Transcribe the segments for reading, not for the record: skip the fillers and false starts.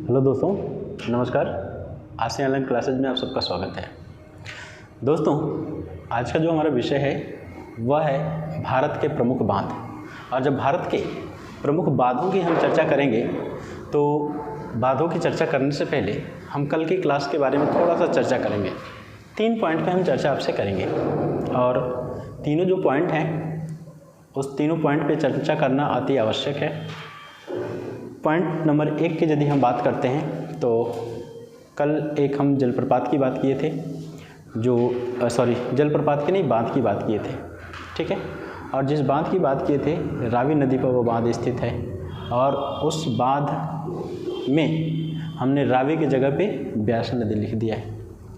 Hello दोस्तों, नमस्कार। आसिया online classes में आप सबका स्वागत है। दोस्तों, आज का जो हमारा विषय है वह है भारत के प्रमुख बांध। और जब भारत के प्रमुख बांधों की हम चर्चा करेंगे तो बांधों की चर्चा करने से पहले हम कल की क्लास के बारे में थोड़ा सा चर्चा करेंगे। 3 पॉइंट पे हम चर्चा आपसे करेंगे और तीनों जो पॉइंट हैं उस तीनों पॉइंट पे चर्चा करना अति आवश्यक है। पॉइंट नंबर 1 की यदि हम बात करते हैं तो कल एक हम जलप्रपात की बात किए थे, जलप्रपात की नहीं, बांध की बात किए थे, ठीक है। और जिस बांध की बात किए थे रावी नदी पर वो बांध स्थित है और उस बांध में हमने रावी की जगह पे ब्यास नदी लिख दिया है,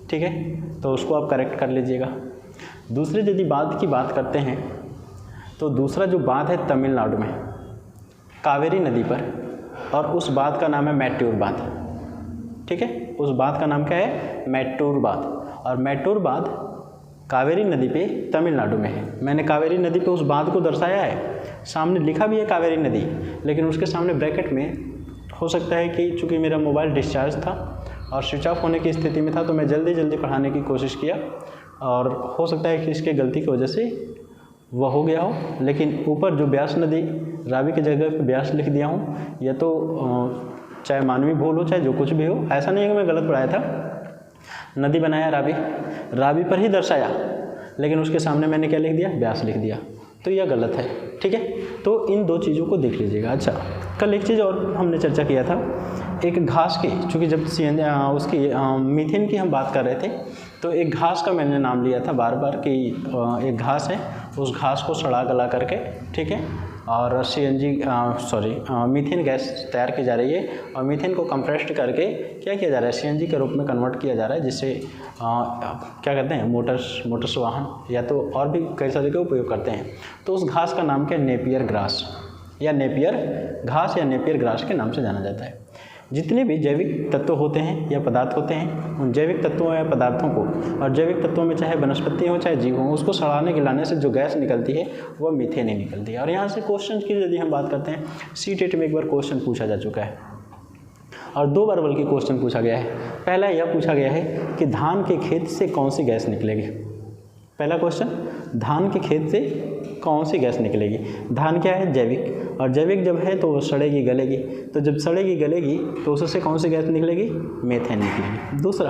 ठीक है। तो उसको आप करेक्ट कर लीजिएगा। दूसरे यदि बांध की बात करते हैं तो दूसरा जो बांध है तमिलनाडु में कावेरी नदी पर, और उस बांध का नाम है मैट्टूर बांध, ठीक है। उस बांध का नाम क्या है? मैट्टूर बांध। और मैट्टूर बांध कावेरी नदी पे तमिलनाडु में है। मैंने कावेरी नदी पे उस बांध को दर्शाया है, सामने लिखा भी है कावेरी नदी, लेकिन उसके सामने ब्रैकेट में हो सकता है कि चूँकि मेरा मोबाइल डिस्चार्ज था और स्विच ऑफ होने की स्थिति में था तो मैं जल्दी पढ़ाने की कोशिश किया और हो सकता है कि इसके गलती की वजह से वह हो गया हो। लेकिन ऊपर जो ब्यास नदी रावी की जगह पे ब्यास लिख दिया हूँ, या तो चाहे मानवी भूल हो चाहे जो कुछ भी हो, ऐसा नहीं है कि मैं गलत पढ़ाया था। नदी बनाया रावी पर ही दर्शाया, लेकिन उसके सामने मैंने क्या लिख दिया? ब्यास लिख दिया, तो यह गलत है, ठीक है। तो इन 2 चीज़ों को देख लीजिएगा। अच्छा, कल एक चीज़ और हमने चर्चा किया था, एक घास की, चूँकि जब उसकी मीथेन की हम बात कर रहे थे तो एक घास का मैंने नाम लिया था बार बार कि एक घास है, उस घास को सड़ा गला करके, ठीक है, और मीथेन गैस तैयार की जा रही है और मीथेन को कंप्रेस्ड करके क्या किया जा रहा है? सीएनजी के रूप में कन्वर्ट किया जा रहा है, जिससे क्या कहते हैं, मोटर्स वाहन या तो और भी कई सारे का उपयोग करते हैं। तो उस घास का नाम क्या है? नेपियर ग्रास या नेपियर घास या नेपियर ग्रास के नाम से जाना जाता है। जितने भी जैविक तत्व होते हैं या पदार्थ होते हैं, उन जैविक तत्वों या पदार्थों को, और जैविक तत्वों में चाहे वनस्पति हो चाहे जीव हो, उसको सड़ाने गिलाने से जो गैस निकलती है वह मीथेन ही निकलती है। और यहाँ से क्वेश्चन की यदि हम बात करते हैं, सीटेट में एक बार क्वेश्चन पूछा जा चुका है और 2 बार बल्कि क्वेश्चन पूछा गया है। पहला यह पूछा गया है कि धान के खेत से कौन सी गैस निकलेगी। पहला क्वेश्चन, धान के खेत से कौन सी गैस निकलेगी। धान क्या है? जैविक, और जैविक जब है तो वो सड़ेगी गलेगी, तो जब सड़ेगी गलेगी तो उससे कौन सी गैस निकलेगी? मीथेन निकलेगी। दूसरा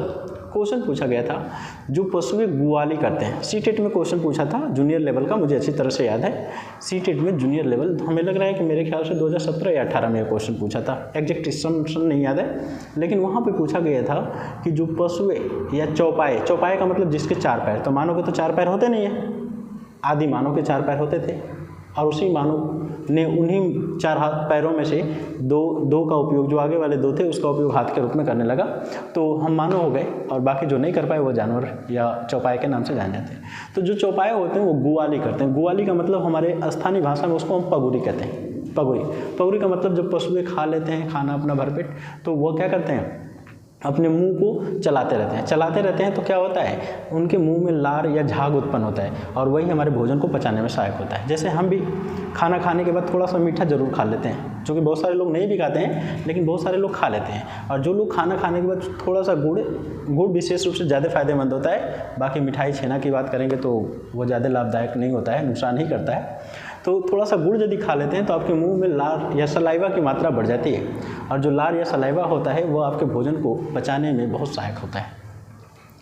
क्वेश्चन पूछा गया था, जो पशुएं गुआली करते हैं। सीटेट में क्वेश्चन पूछा था जूनियर लेवल का, मुझे अच्छी तरह से याद है। सीटेट में जूनियर लेवल, हमें लग रहा है कि मेरे ख्याल से 2017 या 18 में क्वेश्चन पूछा था, एग्जैक्ट सन नहीं याद है, लेकिन वहाँ पे पूछा गया था कि जो पशुएं या चौपाए का मतलब जिसके 4 पैर, तो मानव के तो 4 पैर होते नहीं है, आदि मानव के 4 पैर होते थे और उसी मानव ने उन्हीं 4 पैरों में से दो का उपयोग, जो आगे वाले 2 थे उसका उपयोग हाथ के रूप में करने लगा, तो हम मानव हो गए और बाकी जो नहीं कर पाए वो जानवर या चौपाए के नाम से जाने जाते हैं। तो जो चौपाए होते हैं वो गुआली करते हैं। गुआली का मतलब हमारे स्थानीय भाषा में उसको हम पगुरी कहते हैं। पगुरी का मतलब जब पशुएं खा लेते हैं खाना अपना भरपेट, तो वो क्या करते हैं? अपने मुंह को चलाते रहते हैं तो क्या होता है? उनके मुंह में लार या झाग उत्पन्न होता है और वही हमारे भोजन को पचाने में सहायक होता है। जैसे हम भी खाना खाने के बाद थोड़ा सा मीठा जरूर खा लेते हैं, जो कि बहुत सारे लोग नहीं भी खाते हैं, लेकिन बहुत सारे लोग खा लेते हैं। और जो लोग खाना खाने के बाद थोड़ा सा गुड़ विशेष रूप से ज़्यादा फायदेमंद होता है। बाकी मिठाई छेना की बात करेंगे तो वो ज़्यादा लाभदायक नहीं होता है, नुकसान ही करता है। तो थोड़ा सा गुड़ यदि खा लेते हैं तो आपके मुंह में लार या सलाइवा की मात्रा बढ़ जाती है, और जो लार या सलाइवा होता है वो आपके भोजन को पचाने में बहुत सहायक होता है।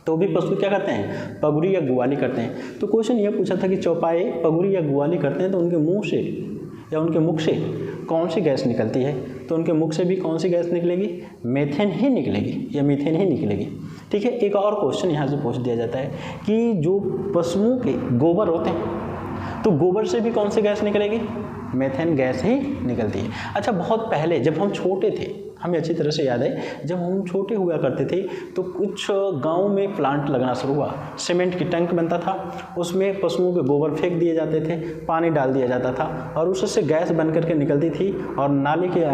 तो भी पशु क्या करते हैं? पगुरी या गुआली करते हैं। तो क्वेश्चन यह पूछा था कि चौपाए पगुरी या गुआली करते हैं तो उनके मुंह से या उनके मुख से कौन सी गैस निकलती है? तो उनके मुख से भी कौन सी गैस निकलेगी? मीथेन ही निकलेगी या मीथेन ही निकलेगी, ठीक है। एक और क्वेश्चन यहाँ से पूछ दिया जाता है कि जो पशुओं के गोबर होते हैं तो गोबर से भी कौन सी गैस निकलेगी? मीथेन गैस ही निकलती है। अच्छा, बहुत पहले जब हम छोटे थे, हमें अच्छी तरह से याद है, जब हम छोटे हुआ करते थे तो कुछ गांव में प्लांट लगना शुरू हुआ। सीमेंट की टैंक बनता था, उसमें पशुओं के गोबर फेंक दिए जाते थे, पानी डाल दिया जाता था और उससे गैस बन करके निकलती थी और नाली के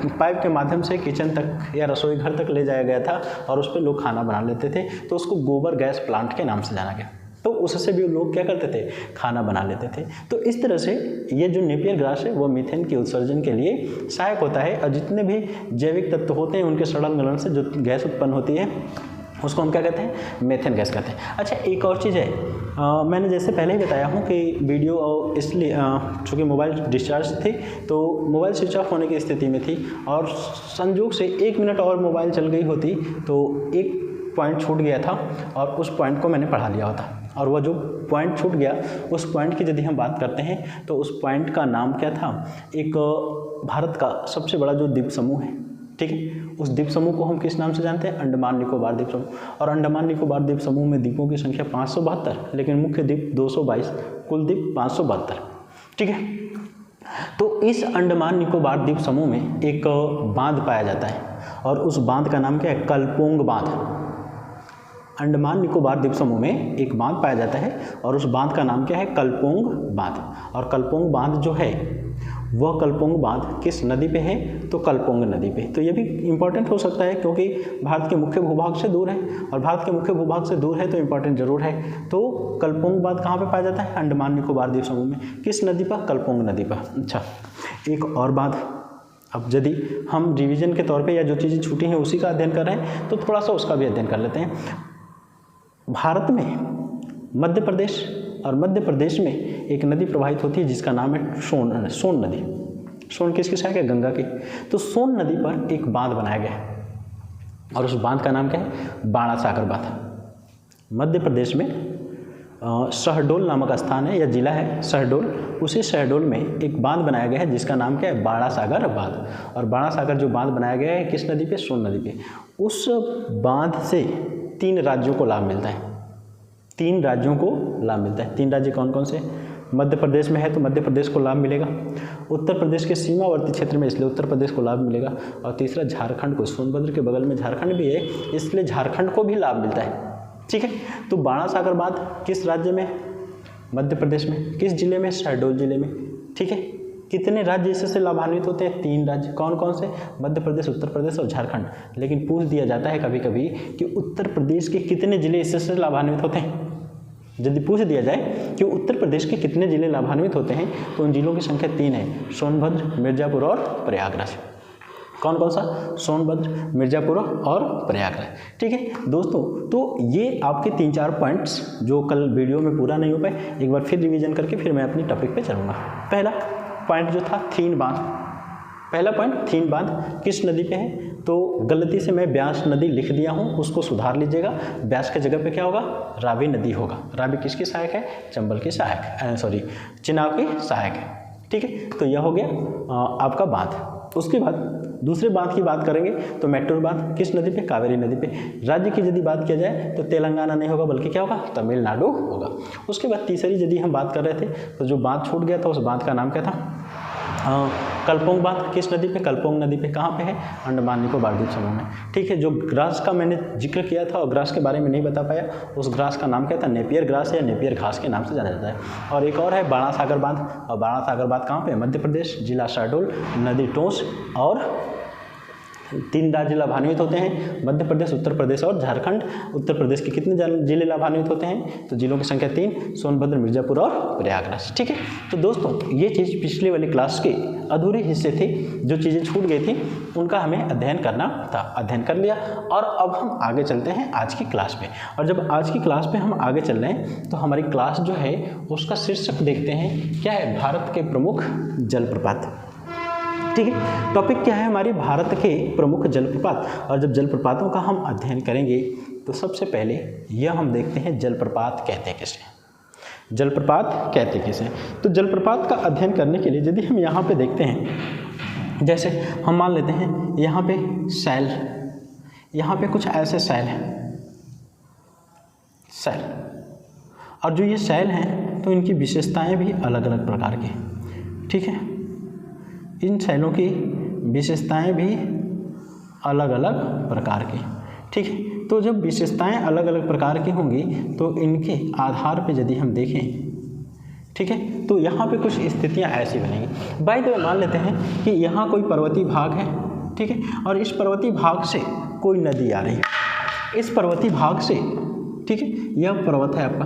पाइप के माध्यम से किचन तक या रसोई घर तक ले जाया गया था और उस पर लोग खाना बना लेते थे। तो उसको गोबर गैस प्लांट के नाम से जाना गया। तो उससे भी लोग क्या करते थे, खाना बना लेते थे। तो इस तरह से ये जो नेपियर ग्रास है वो मीथेन के उत्सर्जन के लिए सहायक होता है, और जितने भी जैविक तत्व होते हैं उनके सड़न गलन से जो गैस उत्पन्न होती है उसको हम क्या कहते हैं, मीथेन गैस कहते हैं। अच्छा, एक और चीज़ है, मैंने जैसे पहले ही बताया हूँ कि वीडियो इसलिए चूँकि मोबाइल डिस्चार्ज थी तो मोबाइल स्विच ऑफ होने की स्थिति में थी, और संयोग से 1 मिनट और मोबाइल चल गई होती तो एक पॉइंट छूट गया था, और उस पॉइंट को मैंने पढ़ा लिया होता। और वह जो पॉइंट छूट गया, उस पॉइंट की यदि हम बात करते हैं तो उस पॉइंट का नाम क्या था, एक भारत का सबसे बड़ा जो द्वीप समूह है, ठीक है, उस द्वीप समूह को हम किस नाम से जानते हैं, अंडमान निकोबार द्वीप समूह। और अंडमान निकोबार द्वीप समूह में द्वीपों की संख्या 572, लेकिन मुख्य द्वीप 222, कुल द्वीप 572, ठीक है। तो इस अंडमान निकोबार द्वीप समूह में एक बांध पाया जाता है, और उस बांध का नाम क्या है, कलपोंग बांध। अंडमान निकोबार द्वीप समूह में एक बांध पाया जाता है, और उस बांध का नाम क्या है, कलपोंग बांध। और कलपोंग बांध जो है वह कलपोंग बांध किस नदी पे है, तो कलपोंग नदी पे। तो ये भी इम्पॉर्टेंट हो सकता है क्योंकि भारत के मुख्य भूभाग से दूर है, और भारत के मुख्य भूभाग से दूर है तो इम्पॉर्टेंट जरूर है। तो कलपोंग बांध कहाँ पे पाया जाता है, अंडमान निकोबार द्वीप समूह में। किस नदी पर, कलपोंग नदी पर। अच्छा, एक और बांध, अब यदि हम रिवीजन के तौर पे या जो चीज़ें छूटी हैं उसी का अध्ययन कर रहे हैं तो थोड़ा सा उसका भी अध्ययन कर लेते हैं। भारत में मध्य प्रदेश, और मध्य प्रदेश में एक नदी प्रवाहित होती है जिसका नाम है सोन नदी। सोन किसकी सहायक है, गंगा की। तो सोन नदी पर एक बांध बनाया गया है, और उस बांध का नाम क्या है, बाणा सागर बांध। मध्य प्रदेश में शहडोल नामक स्थान है या जिला है शहडोल, उसी शहडोल में एक बांध बनाया गया है जिसका नाम क्या है, बाणा सागर बांध। और बाणा सागर जो बांध बनाया गया है किस नदी पे, सोन नदी पे। उस बांध से 3 राज्यों को लाभ मिलता है, 3 राज्यों को लाभ मिलता है। 3 राज्य कौन कौन से, मध्य प्रदेश में है तो मध्य प्रदेश को लाभ मिलेगा, उत्तर प्रदेश के सीमावर्ती क्षेत्र में इसलिए उत्तर प्रदेश को लाभ मिलेगा, और तीसरा झारखंड को, सोनभद्र के बगल में झारखंड भी है इसलिए झारखंड को भी लाभ मिलता है, ठीक है। तो बाणा सागर बांध किस राज्य में, मध्य प्रदेश में। किस जिले में, शहडोल जिले में, ठीक है। कितने राज्य इससे लाभान्वित होते हैं, 3 राज्य। कौन कौन से, मध्य प्रदेश, उत्तर प्रदेश और झारखंड। लेकिन पूछ दिया जाता है कभी कभी कि उत्तर प्रदेश के कितने जिले इससे लाभान्वित होते हैं। यदि पूछ दिया जाए कि उत्तर प्रदेश के कितने जिले लाभान्वित होते हैं तो उन जिलों की संख्या 3 है, सोनभद्र, मिर्जापुर और प्रयागराज। कौन कौन सा, सोनभद्र, मिर्जापुर और प्रयागराज, ठीक है दोस्तों। तो ये आपके 3-4 पॉइंट्स जो कल वीडियो में पूरा नहीं हो पाए, एक बार फिर रिवीजन करके फिर मैं अपनी टॉपिक पे चलूँगा। पहला पॉइंट जो था थीन बांध, पहला पॉइंट थीन बांध किस नदी पे है, तो गलती से मैं ब्यास नदी लिख दिया हूँ, उसको सुधार लीजिएगा। ब्यास के जगह पे क्या होगा, रावी नदी होगा। रावी किसकी सहायक है, चंबल की सहायक, चिनाब की सहायक है, ठीक है। तो यह हो गया आपका बांध। उसके बाद दूसरे बांध की बात करेंगे तो मैटूर बांध किस नदी पे, कावेरी नदी पे। राज्य की यदि बात किया जाए तो तेलंगाना नहीं होगा बल्कि क्या होगा, तमिलनाडु होगा। उसके बाद तीसरी यदि हम बात कर रहे थे तो जो बांध छूट गया था उस बांध का नाम क्या था, कलपोंग बांध किस नदी पे, कलपोंग नदी पे। कहाँ पे है, अंडमान निकोबार द्वीप समूह में, ठीक है। जो ग्रास का मैंने जिक्र किया था और ग्रास के बारे में नहीं बता पाया, उस ग्रास का नाम क्या था, नेपियर ग्रास या नेपियर घास के नाम से जाना जाता है। और एक और है बाणा सागर बांध, और बाणा सागर बांध कहाँ पे, मध्य प्रदेश, जिला शहडोल, नदी टोंस, और 3 राज्य लाभान्वित होते हैं, मध्य प्रदेश, उत्तर प्रदेश और झारखंड। उत्तर प्रदेश के कितने जिले लाभान्वित होते हैं, तो जिलों की संख्या 3, सोनभद्र, मिर्जापुर और प्रयागराज, ठीक है। तो दोस्तों ये चीज़ पिछले वाली क्लास के अधूरे हिस्से थे, जो चीज़ें छूट गई थी उनका हमें अध्ययन करना था, अध्ययन कर लिया। और अब हम आगे चलते हैं आज की क्लास पे। और जब आज की क्लास पे हम आगे चल रहे हैं तो हमारी क्लास जो है उसका शीर्षक देखते हैं, क्या है, भारत के प्रमुख जलप्रपात, ठीक है। टॉपिक क्या है हमारी, भारत के प्रमुख जलप्रपात। और जब जलप्रपातों का हम अध्ययन करेंगे तो सबसे पहले यह हम देखते हैं जलप्रपात कहते किसे, जलप्रपात कहते किसे। तो जलप्रपात का अध्ययन करने के लिए यदि हम यहाँ पे देखते हैं, जैसे हम मान लेते हैं यहाँ पे सैल, यहाँ पे कुछ ऐसे सैल हैं, सैल, और जो ये सैल हैं तो इनकी विशेषताएं भी अलग अलग प्रकार की, ठीक है। इन सैलों की विशेषताएं भी अलग अलग प्रकार की, ठीक है। तो जब विशेषताएं अलग अलग प्रकार की होंगी तो इनके आधार पे यदि हम देखें, ठीक है, तो यहाँ पे कुछ स्थितियाँ ऐसी बनेंगी। बाय द वे मान लेते हैं कि यहाँ कोई पर्वतीय भाग है, ठीक है, और इस पर्वतीय भाग से कोई नदी आ रही है, इस पर्वतीय भाग से, ठीक है, यह पर्वत है आपका,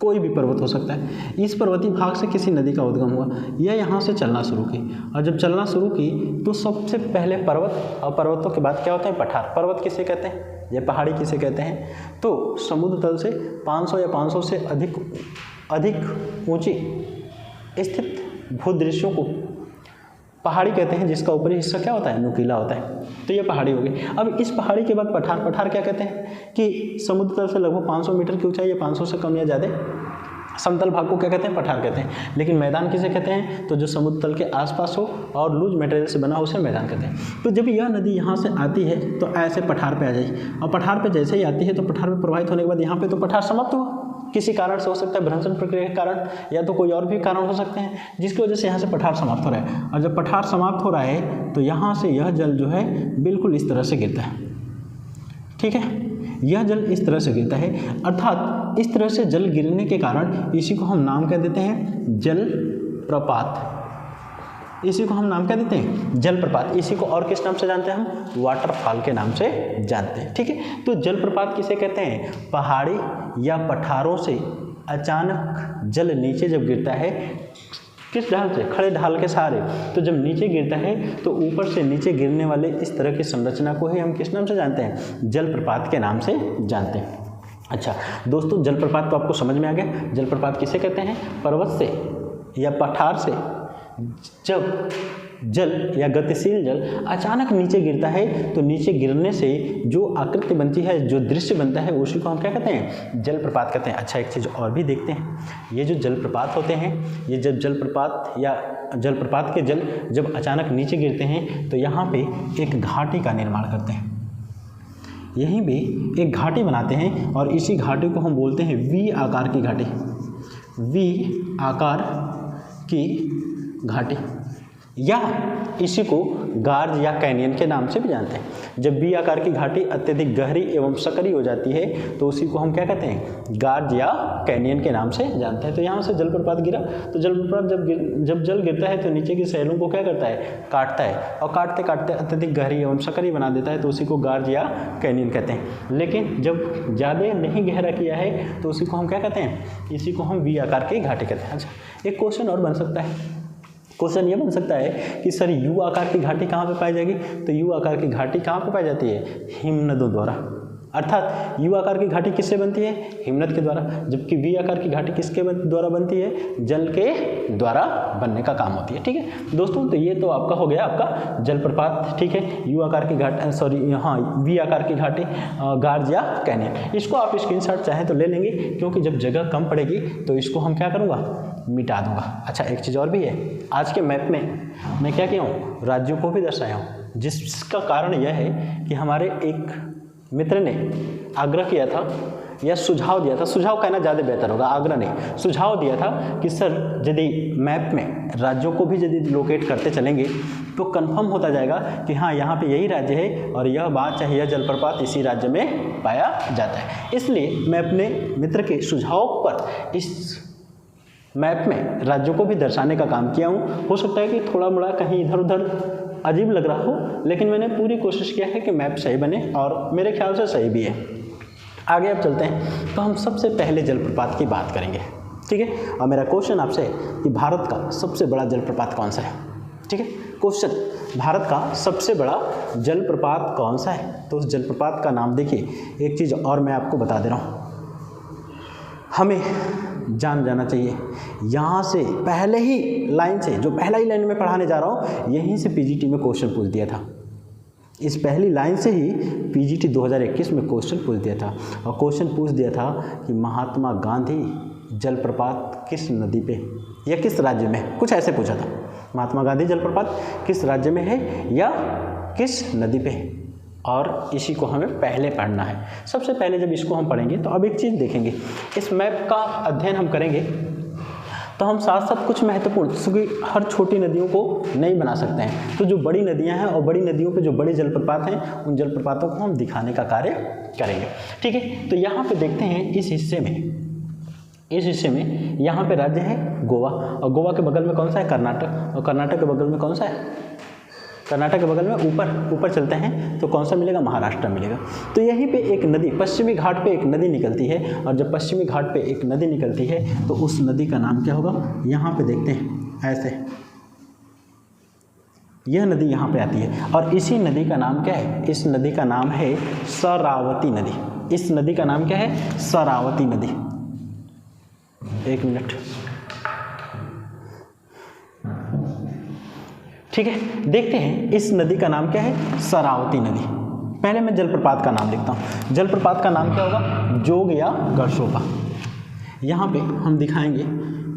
कोई भी पर्वत हो सकता है। इस पर्वतीय भाग से किसी नदी का उद्गम हुआ, यह यहाँ से चलना शुरू की, और जब चलना शुरू की तो सबसे पहले पर्वत, और पर्वतों के बाद क्या होते हैं पठार। पर्वत किसे कहते हैं, ये पहाड़ी किसे कहते हैं, तो समुद्र तल से 500 या 500 से अधिक ऊंची स्थित भूदृश्यों को पहाड़ी कहते हैं, जिसका ऊपरी हिस्सा क्या होता है, नुकीला होता है। तो ये पहाड़ी हो गई। अब इस पहाड़ी के बाद पठार। पठार क्या कहते हैं कि समुद्र तल से लगभग 500 मीटर की ऊंचाई या 500 से कम या ज़्यादा समतल भाग को क्या कहते हैं, पठार कहते हैं। लेकिन मैदान किसे कहते हैं, तो जो समुद्र तल के आसपास हो और लूज मटेरियल से बना हो उसे मैदान कहते हैं। तो जब यह नदी यहाँ से आती है तो ऐसे पठार पे आ जाएगी, और पठार पे जैसे ही आती है तो पठार में प्रवाहित होने के बाद यहाँ पे तो पठार समाप्त हुआ। किसी कारण से हो सकता है, भ्रंशन प्रक्रिया के कारण, या तो कोई और भी कारण हो सकते हैं जिसकी वजह से यहाँ से पठार समाप्त हो रहा है। और जब पठार समाप्त हो रहा है तो यहाँ से यह जल जो है बिल्कुल इस तरह से गिरता है। ठीक है, यह जल इस तरह से गिरता है, अर्थात इस तरह से जल गिरने के कारण इसी को हम नाम कह देते हैं जल प्रपात। इसी को हम नाम क्या देते हैं, जलप्रपात। इसी को और किस नाम से जानते हैं हम, वाटरफॉल के नाम से जानते हैं। ठीक है, तो जलप्रपात किसे कहते हैं, पहाड़ी या पठारों से अचानक जल नीचे जब गिरता है, किस ढाल से, खड़े ढाल के सहारे, तो जब नीचे गिरता है तो ऊपर से नीचे गिरने वाले इस तरह की संरचना को ही हम किस नाम से जानते हैं, जलप्रपात के नाम से जानते हैं। अच्छा दोस्तों, जलप्रपात तो आपको समझ में आ गया। जलप्रपात किसे कहते हैं, पर्वत से या पठार से जब जल या गतिशील जल अचानक नीचे गिरता है तो नीचे गिरने से जो आकृति बनती है, जो दृश्य बनता है, उसी को हम क्या कहते हैं, जलप्रपात कहते हैं। अच्छा एक चीज़ और भी देखते हैं, ये जो जलप्रपात होते हैं, ये जब जलप्रपात या जलप्रपात के जल जब अचानक नीचे गिरते हैं तो यहाँ पे एक घाटी का निर्माण करते हैं। यहीं भी एक घाटी बनाते हैं और इसी घाटी को हम बोलते हैं वी आकार की घाटी। वी आकार की घाटी, या इसी को गार्ज या कैनियन के नाम से भी जानते हैं। जब वी आकार की घाटी अत्यधिक गहरी एवं सकरी हो जाती है तो उसी को हम क्या कहते हैं, गार्ज या कैनियन के नाम से जानते हैं। तो यहाँ से जलप्रपात गिरा, तो जलप्रपात जब जल गिरता है तो नीचे की सैलों को क्या करता है, काटता है, और काटते काटते अत्यधिक गहरी एवं सकरी बना देता है, तो उसी को गार्ज या कैनियन कहते हैं। लेकिन जब ज़्यादा नहीं गहरा किया है तो उसी को हम क्या कहते हैं, इसी को हम वी आकार की घाटी कहते हैं। अच्छा एक क्वेश्चन और बन सकता है, क्वेश्चन ये बन सकता है कि सर यू आकार की घाटी कहाँ पे पाई जाएगी, तो यू आकार की घाटी कहाँ पे पाई जाती है, हिमनदों द्वारा। अर्थात यू आकार की घाटी किससे बनती है, हिमनद के द्वारा, जबकि वी आकार की घाटी किसके द्वारा बनती है, जल के द्वारा बनने का काम होती है। ठीक है दोस्तों, तो ये तो आपका हो गया आपका जलप्रपात। ठीक है, यू आकार की घाटी, सॉरी हाँ वी आकार की घाटी, गार्ज या कैनियन। इसको आप स्क्रीनशॉट चाहें तो ले लेंगे, क्योंकि जब जगह कम पड़ेगी तो इसको हम क्या करूँगा, मिटा दूंगा। अच्छा एक चीज़ और भी है, आज के मैप में मैं क्या किया हूँ, राज्यों को भी दर्शाया हूँ, जिसका कारण यह है कि हमारे एक मित्र ने आग्रह किया था या सुझाव दिया था, सुझाव कहना ज़्यादा बेहतर होगा, आग्रह नहीं, सुझाव दिया था कि सर यदि मैप में राज्यों को भी यदि लोकेट करते चलेंगे तो कंफर्म होता जाएगा कि हाँ यहाँ पे यही राज्य है और यह बात चाहे यह जलप्रपात इसी राज्य में पाया जाता है। इसलिए मैं अपने मित्र के सुझाव पर इस मैप में राज्यों को भी दर्शाने का काम किया हूँ। हो सकता है कि थोड़ा मोड़ा कहीं इधर उधर अजीब लग रहा हो, लेकिन मैंने पूरी कोशिश किया है कि मैप सही बने और मेरे ख्याल से सही भी है। आगे अब चलते हैं, तो हम सबसे पहले जलप्रपात की बात करेंगे। ठीक है, और मेरा क्वेश्चन आपसे है कि भारत का सबसे बड़ा जलप्रपात कौन सा है। ठीक है, क्वेश्चन, भारत का सबसे बड़ा जलप्रपात कौन सा है, तो उस जलप्रपात का नाम देखिए। एक चीज़ और मैं आपको बता दे रहा हूँ, हमें जान जाना चाहिए, यहाँ से पहले ही लाइन से, जो पहला ही लाइन में पढ़ाने जा रहा हूँ, यहीं से पीजीटी में क्वेश्चन पूछ दिया था। इस पहली लाइन से ही पीजीटी 2021 में क्वेश्चन पूछ दिया था, और क्वेश्चन पूछ दिया था कि महात्मा गांधी जलप्रपात किस नदी पे या किस राज्य में, कुछ ऐसे पूछा था। महात्मा गांधी जलप्रपात किस राज्य में है या किस नदी पे है, और इसी को हमें पहले पढ़ना है। सबसे पहले जब इसको हम पढ़ेंगे तो अब एक चीज़ देखेंगे, इस मैप का अध्ययन हम करेंगे तो हम साथ साथ कुछ महत्वपूर्ण, क्योंकि हर छोटी नदियों को नहीं बना सकते हैं, तो जो बड़ी नदियां हैं और बड़ी नदियों पे जो बड़े जलप्रपात हैं उन जलप्रपातों को हम दिखाने का कार्य करेंगे। ठीक है, तो यहाँ पे देखते हैं इस हिस्से में यहाँ पे राज्य है गोवा, और गोवा के बगल में कौन सा है, कर्नाटक, और कर्नाटक के बगल में कौन सा है, कर्नाटक के बगल में ऊपर चलते हैं तो कौन सा मिलेगा, महाराष्ट्र मिलेगा। तो यहीं पे एक नदी, पश्चिमी घाट पे एक नदी निकलती है, और जब पश्चिमी घाट पे एक नदी निकलती है तो उस नदी का नाम क्या होगा, यहाँ पे देखते हैं ऐसे, यह नदी यहाँ पे आती है, और इसी नदी का नाम क्या है, इस नदी का नाम है शरावती नदी। इस नदी का नाम क्या है, शरावती नदी। एक मिनट, ठीक है, देखते हैं इस नदी का नाम क्या है, शरावती नदी। पहले मैं जलप्रपात का नाम लिखता हूँ। जलप्रपात का नाम क्या होगा, जोग या गरसोपा। यहाँ पे हम दिखाएंगे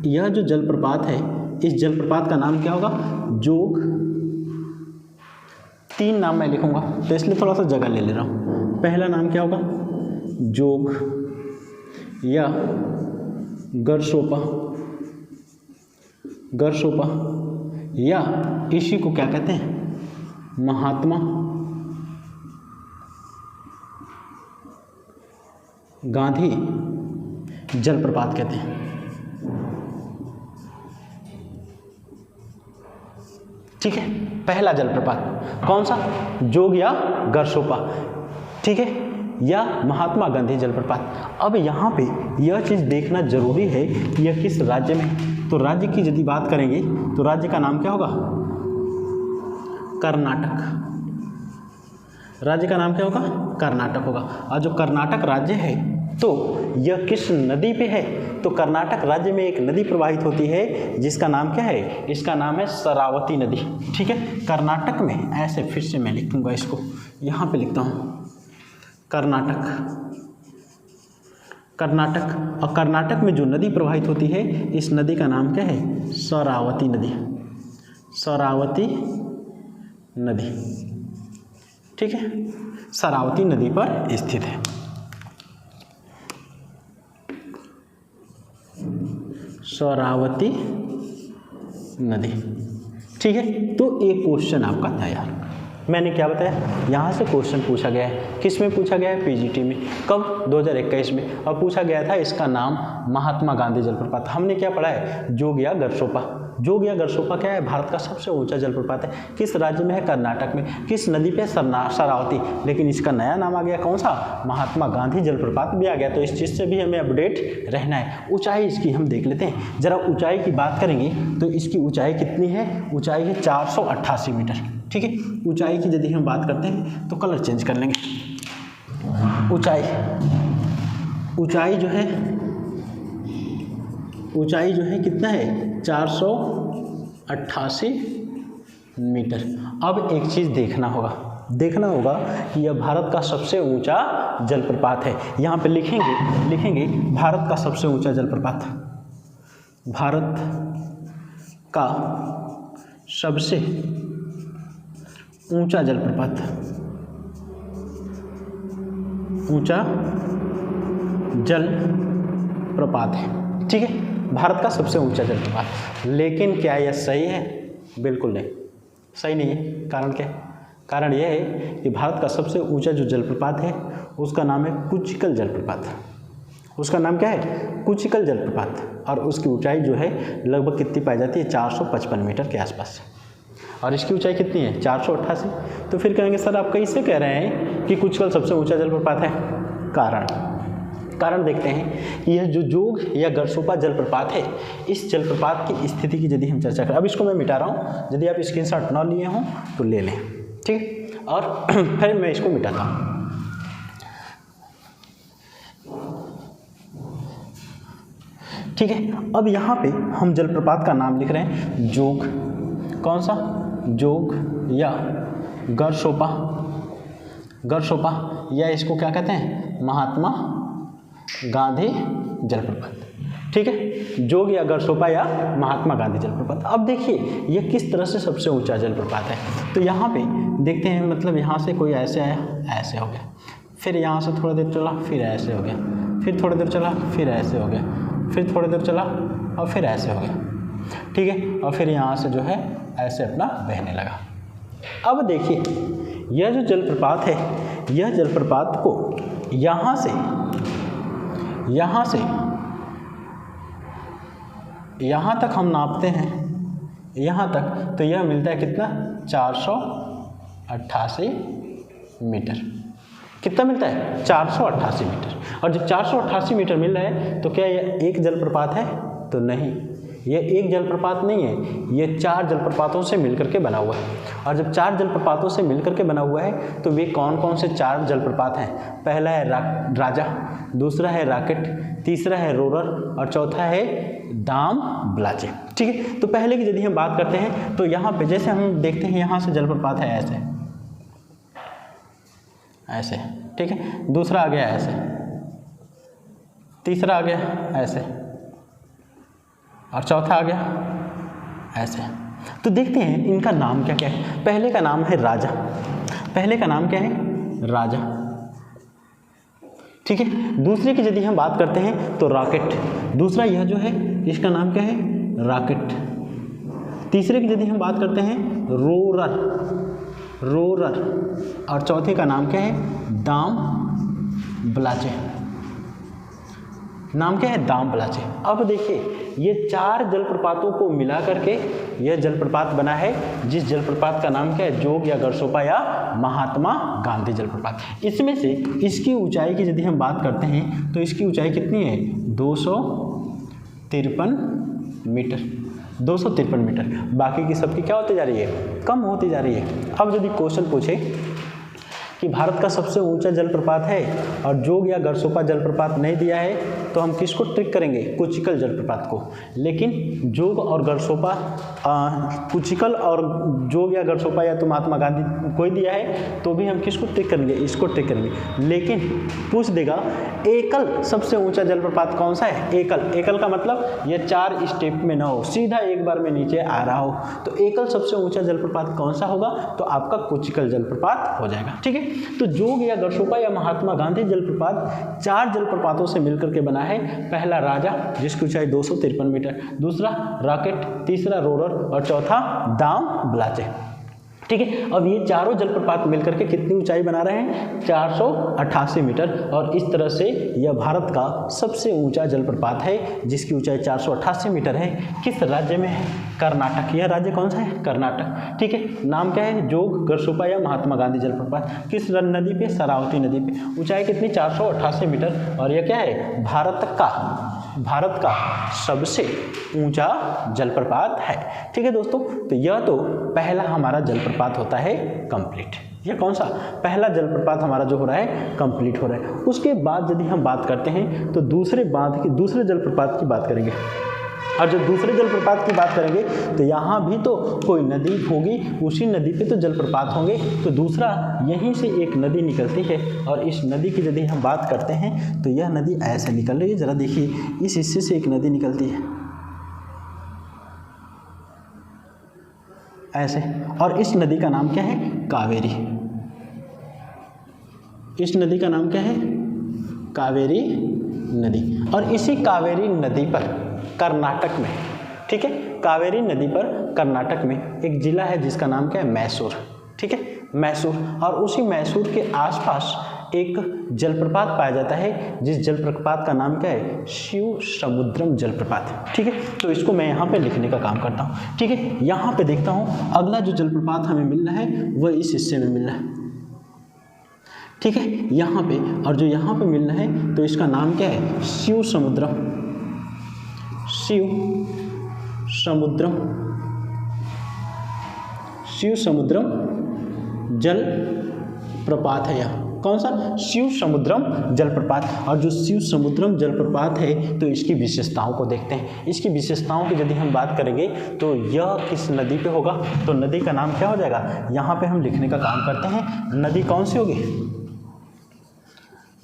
यह जो जलप्रपात है, इस जलप्रपात का नाम क्या होगा, जोग। 3 नाम मैं लिखूंगा तो इसलिए थोड़ा सा जगह ले रहा हूँ। पहला नाम क्या होगा, जोग या गरसोपा, गरसोपा, या इसी को क्या कहते हैं, महात्मा गांधी जलप्रपात कहते हैं। ठीक है, पहला जलप्रपात कौन सा, जोग या गरसोपा, ठीक है, या महात्मा गांधी जलप्रपात। अब यहाँ पे यह चीज़ देखना जरूरी है कि यह किस राज्य में है। तो राज्य की यदि बात करेंगे तो राज्य का नाम क्या होगा, कर्नाटक। राज्य का नाम क्या होगा, कर्नाटक होगा। और जो कर्नाटक राज्य है तो यह किस नदी पे है, तो कर्नाटक राज्य में एक नदी प्रवाहित होती है जिसका नाम क्या है, इसका नाम है शरावती नदी। ठीक है, कर्नाटक में ऐसे फिर से मैं लिखूंगा इसको, यहाँ पे लिखता हूँ कर्नाटक, कर्नाटक। और कर्नाटक में जो नदी प्रवाहित होती है इस नदी का नाम क्या है, शरावती नदी, शरावती नदी। ठीक है, शरावती नदी पर स्थित है। शरावती नदी। ठीक है, तो एक क्वेश्चन आपका तैयार। मैंने क्या बताया, यहाँ से क्वेश्चन पूछा गया है। किस में पूछा गया है, पीजीटी में। कब, 2021 में। और पूछा गया था इसका नाम महात्मा गांधी जलप्रपात। हमने क्या पढ़ा है, जोग या गरसोपा। जोग या गरसोपा क्या है, भारत का सबसे ऊंचा जलप्रपात है। किस राज्य में है, कर्नाटक में। किस नदी पे, शरावती। लेकिन इसका नया नाम आ गया कौन सा, महात्मा गांधी जलप्रपात भी आ गया। तो इस चीज़ से भी हमें अपडेट रहना है। ऊंचाई इसकी हम देख लेते हैं जरा। ऊंचाई की बात करेंगे तो इसकी ऊंचाई कितनी है, ऊंचाई है 488 मीटर। ठीक है, ऊंचाई की यदि हम बात करते हैं तो कलर चेंज कर लेंगे। ऊंचाई, ऊंचाई जो है, ऊंचाई जो है कितना है, 488 मीटर। अब एक चीज़ देखना होगा कि यह भारत का सबसे ऊंचा जलप्रपात है। यहाँ पे लिखेंगे भारत का सबसे ऊंचा जलप्रपात, भारत का सबसे ऊंचा जलप्रपात, ऊंचा जलप्रपात है। ठीक है, भारत का सबसे ऊंचा जलप्रपात। लेकिन क्या यह सही है, बिल्कुल नहीं, सही नहीं है। कारण क्या, कारण यह है कि भारत का सबसे ऊंचा जो जलप्रपात है उसका नाम है कुचिकल जलप्रपात। उसका नाम क्या है, कुचिकल जलप्रपात। और उसकी ऊंचाई जो है लगभग कितनी पाई जाती है, 455 मीटर के आसपास। और इसकी ऊंचाई कितनी है, 488। तो फिर कहेंगे सर आप कैसे कह रहे हैं कि कुचिकल सबसे ऊंचा जलप्रपात है। कारण देखते हैं कि यह जो जोग या गरसोपा जलप्रपात है, इस जलप्रपात की स्थिति की यदि हम चर्चा करें, अब इसको मैं मिटा रहा हूँ, यदि आप स्क्रीनशॉट न लिए हों तो ले लें। ठीक है, और फिर मैं इसको मिटाता हूँ। ठीक है, अब यहाँ पे हम जलप्रपात का नाम लिख रहे हैं जोग। कौन सा, जोग या गरसोपा, गरसोपा, या इसको क्या कहते हैं, महात्मा गांधी जलप्रपात। ठीक है, जोग या गरसोपा या महात्मा गांधी जलप्रपात। अब देखिए यह किस तरह से सबसे ऊंचा जलप्रपात है। तो यहाँ पे देखते हैं, मतलब यहाँ से कोई ऐसे आया, ऐसे हो गया, फिर यहाँ से थोड़ा देर चला, फिर ऐसे हो गया, फिर थोड़ी देर चला, फिर ऐसे हो गया, फिर थोड़ी देर चला और फिर ऐसे हो गया। ठीक है, और फिर यहाँ से जो है ऐसे अपना बहने लगा। अब देखिए यह जो जलप्रपात है, यह जलप्रपात को यहाँ से यहाँ तक हम नापते हैं, यहाँ तक, तो यह मिलता है कितना 488 मीटर। कितना मिलता है 488 मीटर। और जब 488 मीटर मिल रहा है तो क्या यह एक जलप्रपात है? तो नहीं, यह एक जलप्रपात नहीं है, ये 4 जलप्रपातों से मिलकर के बना हुआ है। और जब 4 जलप्रपातों से मिलकर के बना हुआ है तो वे कौन कौन से 4 जलप्रपात हैं? पहला है राजा, दूसरा है रॉकेट, तीसरा है रोरर और चौथा है दाम ब्लाचे। ठीक है, तो पहले की यदि हम बात करते हैं तो यहाँ पे जैसे हम देखते हैं यहाँ से जलप्रपात है ऐसे ऐसे, ठीक है, दूसरा आ गया ऐसे, तीसरा आ गया ऐसे और चौथा आ गया ऐसे। तो देखते हैं इनका नाम क्या क्या है। पहले का नाम है राजा, पहले का नाम क्या है? राजा। ठीक है, दूसरे की यदि हम बात करते हैं तो रॉकेट, दूसरा यह जो है इसका नाम क्या है? रॉकेट। तीसरे की यदि हम बात करते हैं रोरर, रोरर और चौथे का नाम क्या है? दाम ब्लाचे। नाम क्या है? दाम ब्लाचे। अब देखिए ये 4 जलप्रपातों को मिला करके यह जलप्रपात बना है, जिस जलप्रपात का नाम क्या है? जोग या गरसोपा या महात्मा गांधी जलप्रपात। इसमें से इसकी ऊंचाई की यदि हम बात करते हैं तो इसकी ऊंचाई कितनी है? 253 मीटर, 253 मीटर। बाकी की सबकी क्या होती जा रही है? कम होती जा रही है। अब यदि क्वेश्चन पूछे कि भारत का सबसे ऊंचा जलप्रपात है और जोग या गरसोपा जलप्रपात नहीं दिया है तो हम किसको ट्रिक करेंगे? कुचिकल जलप्रपात को। लेकिन जोग और गरसोपा, कुचिकल और जोग या गरसोपा या तो महात्मा गांधी कोई दिया है तो भी हम किसको ट्रिक करेंगे? इसको ट्रिक करेंगे। लेकिन पूछ देगा एकल सबसे ऊंचा जलप्रपात कौन सा है? एकल, एकल का मतलब ये 4 स्टेप में ना हो, सीधा एक बार में नीचे आ रहा हो। तो एकल सबसे ऊंचा जलप्रपात कौन सा होगा? तो आपका कुचिकल जलप्रपात हो जाएगा। ठीक है, तो जोग या गरसोपा या महात्मा गांधी जलप्रपात 4 जलप्रपातों से मिलकर के बना है। पहला राजा जिसकी ऊंचाई 253 मीटर, दूसरा रॉकेट, तीसरा रोरर और चौथा दाम ब्लाचे। ठीक है, अब ये चारों जलप्रपात मिलकर के कितनी ऊंचाई बना रहे हैं? 488 मीटर। और इस तरह से यह भारत का सबसे ऊंचा जलप्रपात है जिसकी ऊंचाई 488 मीटर है। किस राज्य में है? कर्नाटक। यह राज्य कौन सा है? कर्नाटक। ठीक है, नाम क्या है? जोग, गरसोपा या महात्मा गांधी जलप्रपात। किस नदी पे? शरावती नदी पे। ऊंचाई कितनी? 488 मीटर। और यह क्या है? भारत का सबसे ऊंचा जलप्रपात है। ठीक है दोस्तों, तो यह तो पहला हमारा जलप्रपात होता है कंप्लीट। यह कौन सा? पहला जलप्रपात हमारा जो हो रहा है कंप्लीट हो रहा है। उसके बाद यदि हम बात करते हैं तो दूसरे जलप्रपात की बात करेंगे। और जब दूसरे जलप्रपात की बात करेंगे तो यहाँ भी तो कोई नदी होगी, उसी नदी पे तो जलप्रपात होंगे। तो दूसरा यहीं से एक नदी निकलती है और इस नदी की यदि हम बात करते हैं तो यह नदी ऐसे निकल रही है। ज़रा देखिए, इस हिस्से से एक नदी निकलती है ऐसे, और इस नदी का नाम क्या है? कावेरी। इस नदी का नाम क्या है? कावेरी नदी। और इसी कावेरी नदी पर कर्नाटक में, ठीक है, कावेरी नदी पर कर्नाटक में एक जिला है जिसका नाम क्या है? मैसूर। ठीक है, मैसूर। और उसी मैसूर के आसपास एक जलप्रपात पाया जाता है जिस जलप्रपात का नाम क्या है? शिव समुद्रम जलप्रपात। ठीक है, तो इसको मैं यहाँ पे लिखने का काम करता हूँ। ठीक है, यहाँ पे देखता हूँ अगला जो जलप्रपात हमें मिल रहा है वह इस हिस्से में मिल रहा है। ठीक है, यहाँ पे, और जो यहाँ पे मिल रहा है तो इसका नाम क्या है? शिव समुद्रम जल प्रपात है। यह कौन सा? शिव समुद्रम जलप्रपात। और जो शिव समुद्रम जलप्रपात है तो इसकी विशेषताओं को देखते हैं। इसकी विशेषताओं की यदि हम बात करेंगे तो यह किस नदी पे होगा? तो नदी का नाम क्या हो जाएगा? यहाँ पे हम लिखने का काम करते हैं। नदी कौन सी होगी?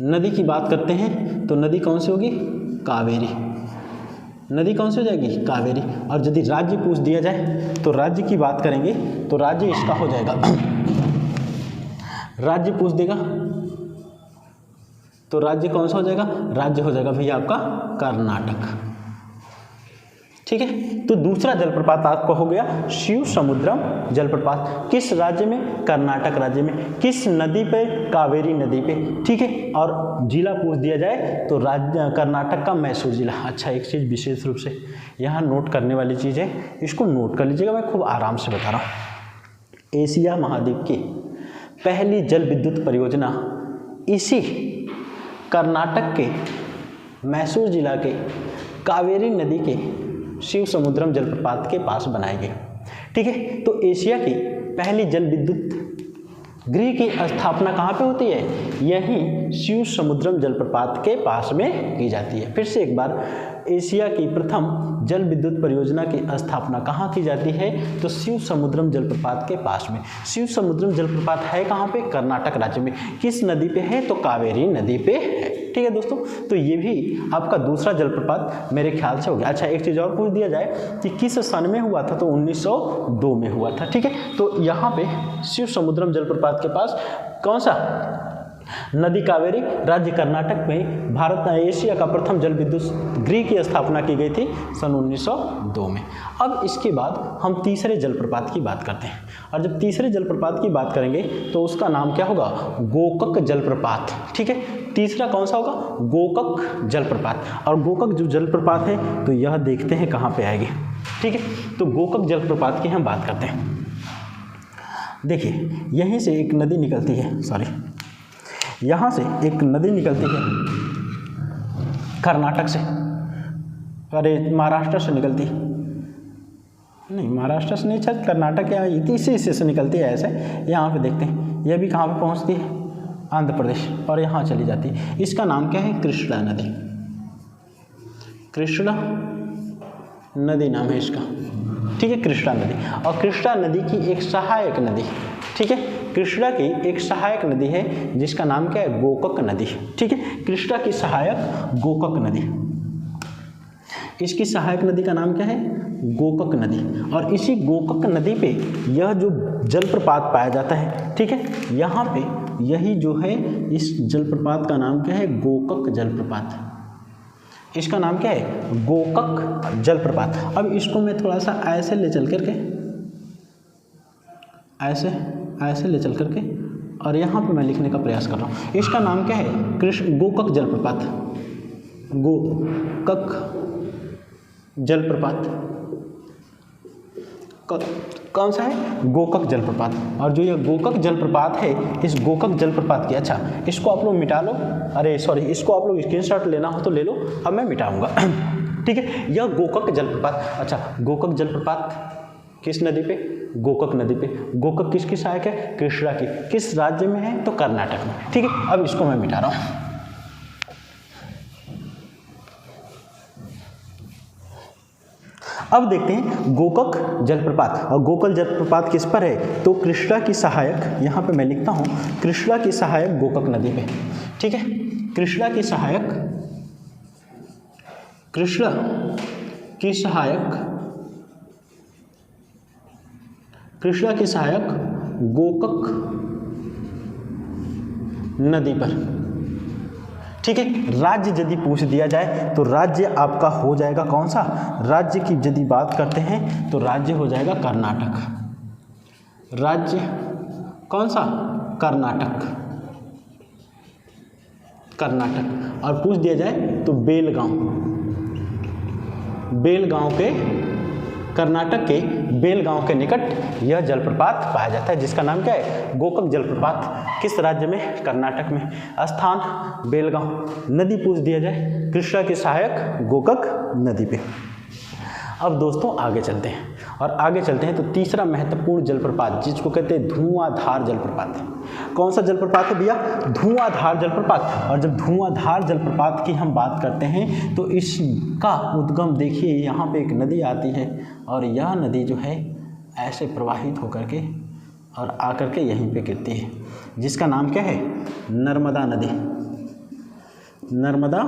नदी की बात करते हैं तो नदी कौन सी होगी? कावेरी। नदी कौन सी हो जाएगी? कावेरी। और यदि राज्य पूछ दिया जाए तो राज्य की बात करेंगे तो राज्य इसका हो जाएगा, राज्य पूछ देगा तो राज्य कौन सा हो जाएगा? राज्य हो जाएगा भैया आपका कर्नाटक। ठीक है। तो दूसरा जलप्रपात आपका हो गया शिव समुद्रम जलप्रपात। किस राज्य में? कर्नाटक राज्य में। किस नदी पे? कावेरी नदी पे। ठीक है। और जिला पूछ दिया जाए तो राज्य कर्नाटक का मैसूर जिला। अच्छा, एक चीज़ विशेष रूप से यहाँ नोट करने वाली चीज़ है, इसको नोट कर लीजिएगा, मैं खूब आराम से बता रहा हूँ। एशिया महाद्वीप की पहली जल विद्युत परियोजना इसी कर्नाटक के मैसूर जिला के कावेरी नदी के शिव समुद्रम जलप्रपात के पास बनाई गई। ठीक है। तो एशिया की पहली जल विद्युत गृह की स्थापना कहाँ पे होती है? यहीं शिव समुद्रम जलप्रपात के पास में की जाती है। फिर से एक बार, एशिया की प्रथम जल विद्युत परियोजना की स्थापना कहाँ की जाती है? तो शिव समुद्रम जलप्रपात के पास में। शिव समुद्रम जलप्रपात है कहाँ पे? कर्नाटक राज्य में। किस नदी पे है? तो कावेरी नदी पे है। ठीक है दोस्तों, तो ये भी आपका दूसरा जलप्रपात मेरे ख्याल से हो गया। अच्छा, एक चीज़ और पूछ दिया जाए कि किस सन में हुआ था? तो 1902 में हुआ था। ठीक है। तो यहाँ पे शिव समुद्रम जलप्रपात के पास कौन सा नदी? कावेरी। राज्य कर्नाटक में भारत एशिया का प्रथम जल विद्युत गृह की स्थापना की गई थी सन 1902 में। अब इसके बाद हम तीसरे जलप्रपात की बात करते हैं, और जब तीसरे जलप्रपात की बात करेंगे तो उसका नाम क्या होगा? गोकक जलप्रपात। ठीक है। तीसरा कौन सा होगा? गोकक जलप्रपात। और गोकक जो जलप्रपात है तो यह देखते हैं कहाँ पे आएगी। ठीक है। तो गोकक जलप्रपात की हम बात करते हैं। देखिए, यहीं से एक नदी निकलती है, यहाँ से एक नदी निकलती है कर्नाटक से, अरे महाराष्ट्र से निकलती, नहीं महाराष्ट्र से नहीं, शायद कर्नाटक या इसी हिस्से से निकलती है। ऐसे यहाँ पे देखते हैं, यह भी कहाँ पे पहुँचती है? आंध्र प्रदेश, और यहाँ चली जाती है। इसका नाम क्या है? कृष्णा नदी। कृष्णा नदी नाम है इसका। ठीक है, कृष्णा नदी। और कृष्णा नदी की एक सहायक नदी, ठीक है, कृष्णा की एक सहायक नदी है जिसका नाम क्या है? गोकक नदी। ठीक है। कृष्णा की सहायक गोकक नदी, इसकी सहायक नदी का नाम क्या है? गोकक नदी। और इसी गोकक नदी पे यह जो जलप्रपात पाया जाता है, ठीक है, यहाँ पे यही जो है, इस जलप्रपात का नाम क्या है? गोकक जलप्रपात। इसका नाम क्या है? गोकक जलप्रपात। अब इसको मैं थोड़ा सा ऐसे ले चल करके, ऐसे ले चल करके, और यहाँ पे मैं लिखने का प्रयास कर रहा हूँ। इसका नाम क्या है? गोकक जलप्रपात। गोकक जलप्रपात कौन सा है? गोकक जलप्रपात। और जो ये गोकक जलप्रपात है, इस गोकक जलप्रपात की, अच्छा इसको आप लोग मिटा लो, अरे सॉरी, इसको आप लोग स्क्रीनशॉट लेना हो तो ले लो, अब मैं मिटाऊंगा। ठीक है। यह गोकक जलप्रपात, अच्छा गोकक जलप्रपात किस नदी पे? गोकक नदी पे। गोकक किसकी सहायक है? कृष्णा की। किस राज्य में है? तो कर्नाटक में। ठीक है। अब इसको मैं मिटा रहा हूँ। अब देखते हैं गोकक जलप्रपात। और गोकक जलप्रपात किस पर है? तो कृष्णा की सहायक, यहाँ पे मैं लिखता हूँ, कृष्णा की सहायक गोकक नदी पे। ठीक है। कृष्णा की सहायक, कृष्णा की सहायक, कृष्णा की सहायक गोकक नदी पर। ठीक है। राज्य यदि पूछ दिया जाए तो राज्य आपका हो जाएगा कौन सा? राज्य की यदि बात करते हैं तो राज्य हो जाएगा कर्नाटक। राज्य कौन सा? कर्नाटक। कर्नाटक। और पूछ दिया जाए तो बेलगांव, बेलगांव के, कर्नाटक के बेलगांव के निकट यह जलप्रपात पाया जाता है, जिसका नाम क्या है? गोकक जलप्रपात। किस राज्य में? कर्नाटक में। स्थान बेलगांव। नदी पूछ दिया जाए, कृष्णा की सहायक गोकक नदी पे। अब दोस्तों आगे चलते हैं, और आगे चलते हैं तो तीसरा महत्वपूर्ण जलप्रपात, जिसको कहते हैं धुआंधार जलप्रपात। कौन सा जलप्रपात है भैया? धुआंधार जलप्रपात। और जब धुआंधार जलप्रपात की हम बात करते हैं तो इसका उद्गम देखिए, यहाँ पे एक नदी आती है, और यह नदी जो है ऐसे प्रवाहित होकर के और आकर के यहीं पे गिरती है, जिसका नाम क्या है? नर्मदा नदी। नर्मदा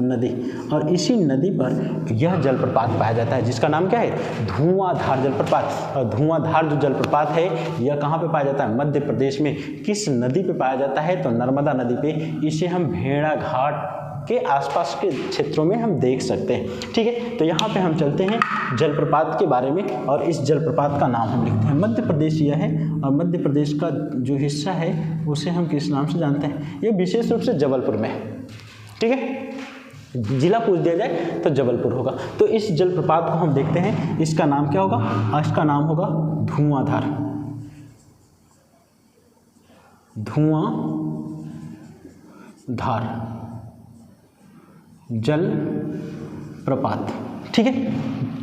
नदी। और इसी नदी पर यह जलप्रपात पाया जाता है, जिसका नाम क्या है? धुआंधार जलप्रपात। और धुआंधार जो जलप्रपात है यह कहाँ पे पाया जाता है? मध्य प्रदेश में। किस नदी पे पाया जाता है? तो नर्मदा नदी पे। इसे हम भेड़ाघाट के आसपास के क्षेत्रों में हम देख सकते हैं। ठीक है, तो यहाँ पे हम चलते हैं जलप्रपात के बारे में और इस जलप्रपात का नाम हम लिखते हैं। मध्य प्रदेश यह है और मध्य प्रदेश का जो हिस्सा है उसे हम किस नाम से जानते हैं? ये विशेष रूप से जबलपुर में है। ठीक है, जिला पूछ दिया जाए तो जबलपुर होगा। तो इस जलप्रपात को हम देखते हैं, इसका नाम क्या होगा? इसका नाम होगा धुआंधार। धुआंधार जलप्रपात। ठीक है,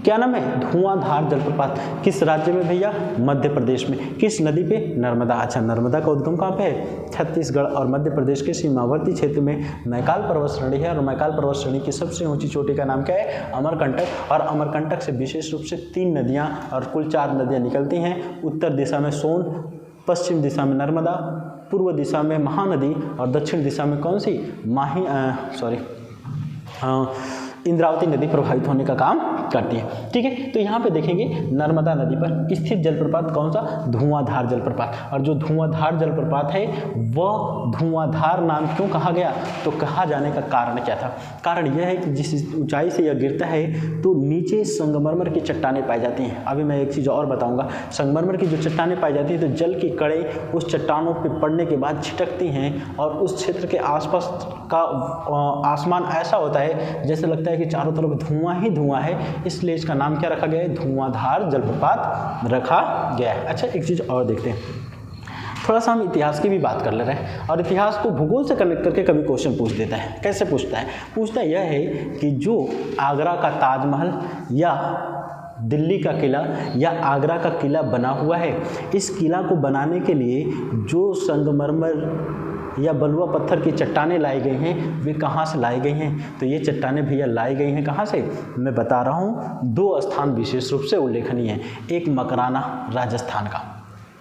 क्या नाम है? धुआंधार जलप्रपात। किस राज्य में भैया? मध्य प्रदेश में। किस नदी पे? नर्मदा। अच्छा, नर्मदा का उद्गम कहाँ पे है? छत्तीसगढ़ और मध्य प्रदेश के सीमावर्ती क्षेत्र में मैकाल पर्वत श्रेणी है और मैकाल पर्वत श्रेणी की सबसे ऊंची चोटी का नाम क्या है? अमरकंटक। और अमरकंटक से विशेष रूप से 3 नदियाँ और कुल 4 नदियाँ निकलती हैं। उत्तर दिशा में सोन, पश्चिम दिशा में नर्मदा, पूर्व दिशा में महानदी और दक्षिण दिशा में कौन सी? इंद्रावती नदी प्रभावित होने का काम करती है। ठीक है, तो यहाँ पे देखेंगे नर्मदा नदी पर स्थित जलप्रपात कौन सा? धुआंधार जलप्रपात। और जो धुआंधार जलप्रपात है वह धुआंधार नाम क्यों कहा गया? तो कहा जाने का कारण क्या था? कारण यह है कि जिस ऊंचाई से यह गिरता है तो नीचे संगमरमर की चट्टानें पाई जाती हैं। अभी मैं एक चीज़ और बताऊँगा, संगमरमर की जो चट्टानें पाई जाती हैं तो जल की कड़े उस चट्टानों पर पड़ने के बाद छिटकती हैं और उस क्षेत्र के आसपास का आसमान ऐसा होता है जैसे लगता है कि चारों तरफ धुआं ही धुआं है, इसलिए इसका नाम क्या रखा गया है? धुआंधार जलप्रपात रखा गया है। अच्छा, एक चीज़ और देखते हैं, थोड़ा सा हम इतिहास की भी बात कर ले रहे हैं और इतिहास को भूगोल से कनेक्ट करके कभी क्वेश्चन पूछ देता है। कैसे पूछता है? पूछता यह है कि जो आगरा का ताजमहल या दिल्ली का किला या आगरा का किला बना हुआ है, इस किला को बनाने के लिए जो संगमरमर या बलुआ पत्थर की चट्टानें लाई गई हैं वे कहाँ से लाई गई हैं? तो ये चट्टानें भैया लाई गई हैं कहाँ से? मैं बता रहा हूँ, 2 स्थान विशेष रूप से उल्लेखनीय है। एक मकराना राजस्थान का,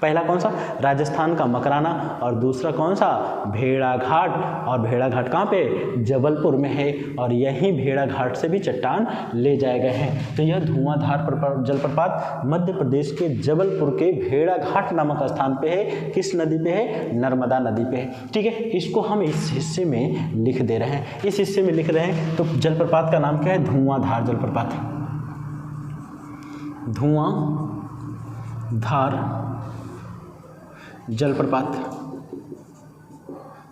पहला कौन सा? राजस्थान का मकराना, और दूसरा कौन सा? भेड़ाघाट। और भेड़ाघाट कहाँ पे? जबलपुर में है और यही भेड़ाघाट से भी चट्टान ले जाए गए हैं। तो यह धुआंधार जलप्रपात मध्य प्रदेश के जबलपुर के भेड़ाघाट नामक स्थान पे है। किस नदी पे है? नर्मदा नदी पे है। ठीक है, इसको हम इस हिस्से में लिख दे रहे हैं। इस हिस्से में लिख रहे हैं तो जलप्रपात का नाम क्या है? धुआंधार जलप्रपात। धुआंधार जलप्रपात,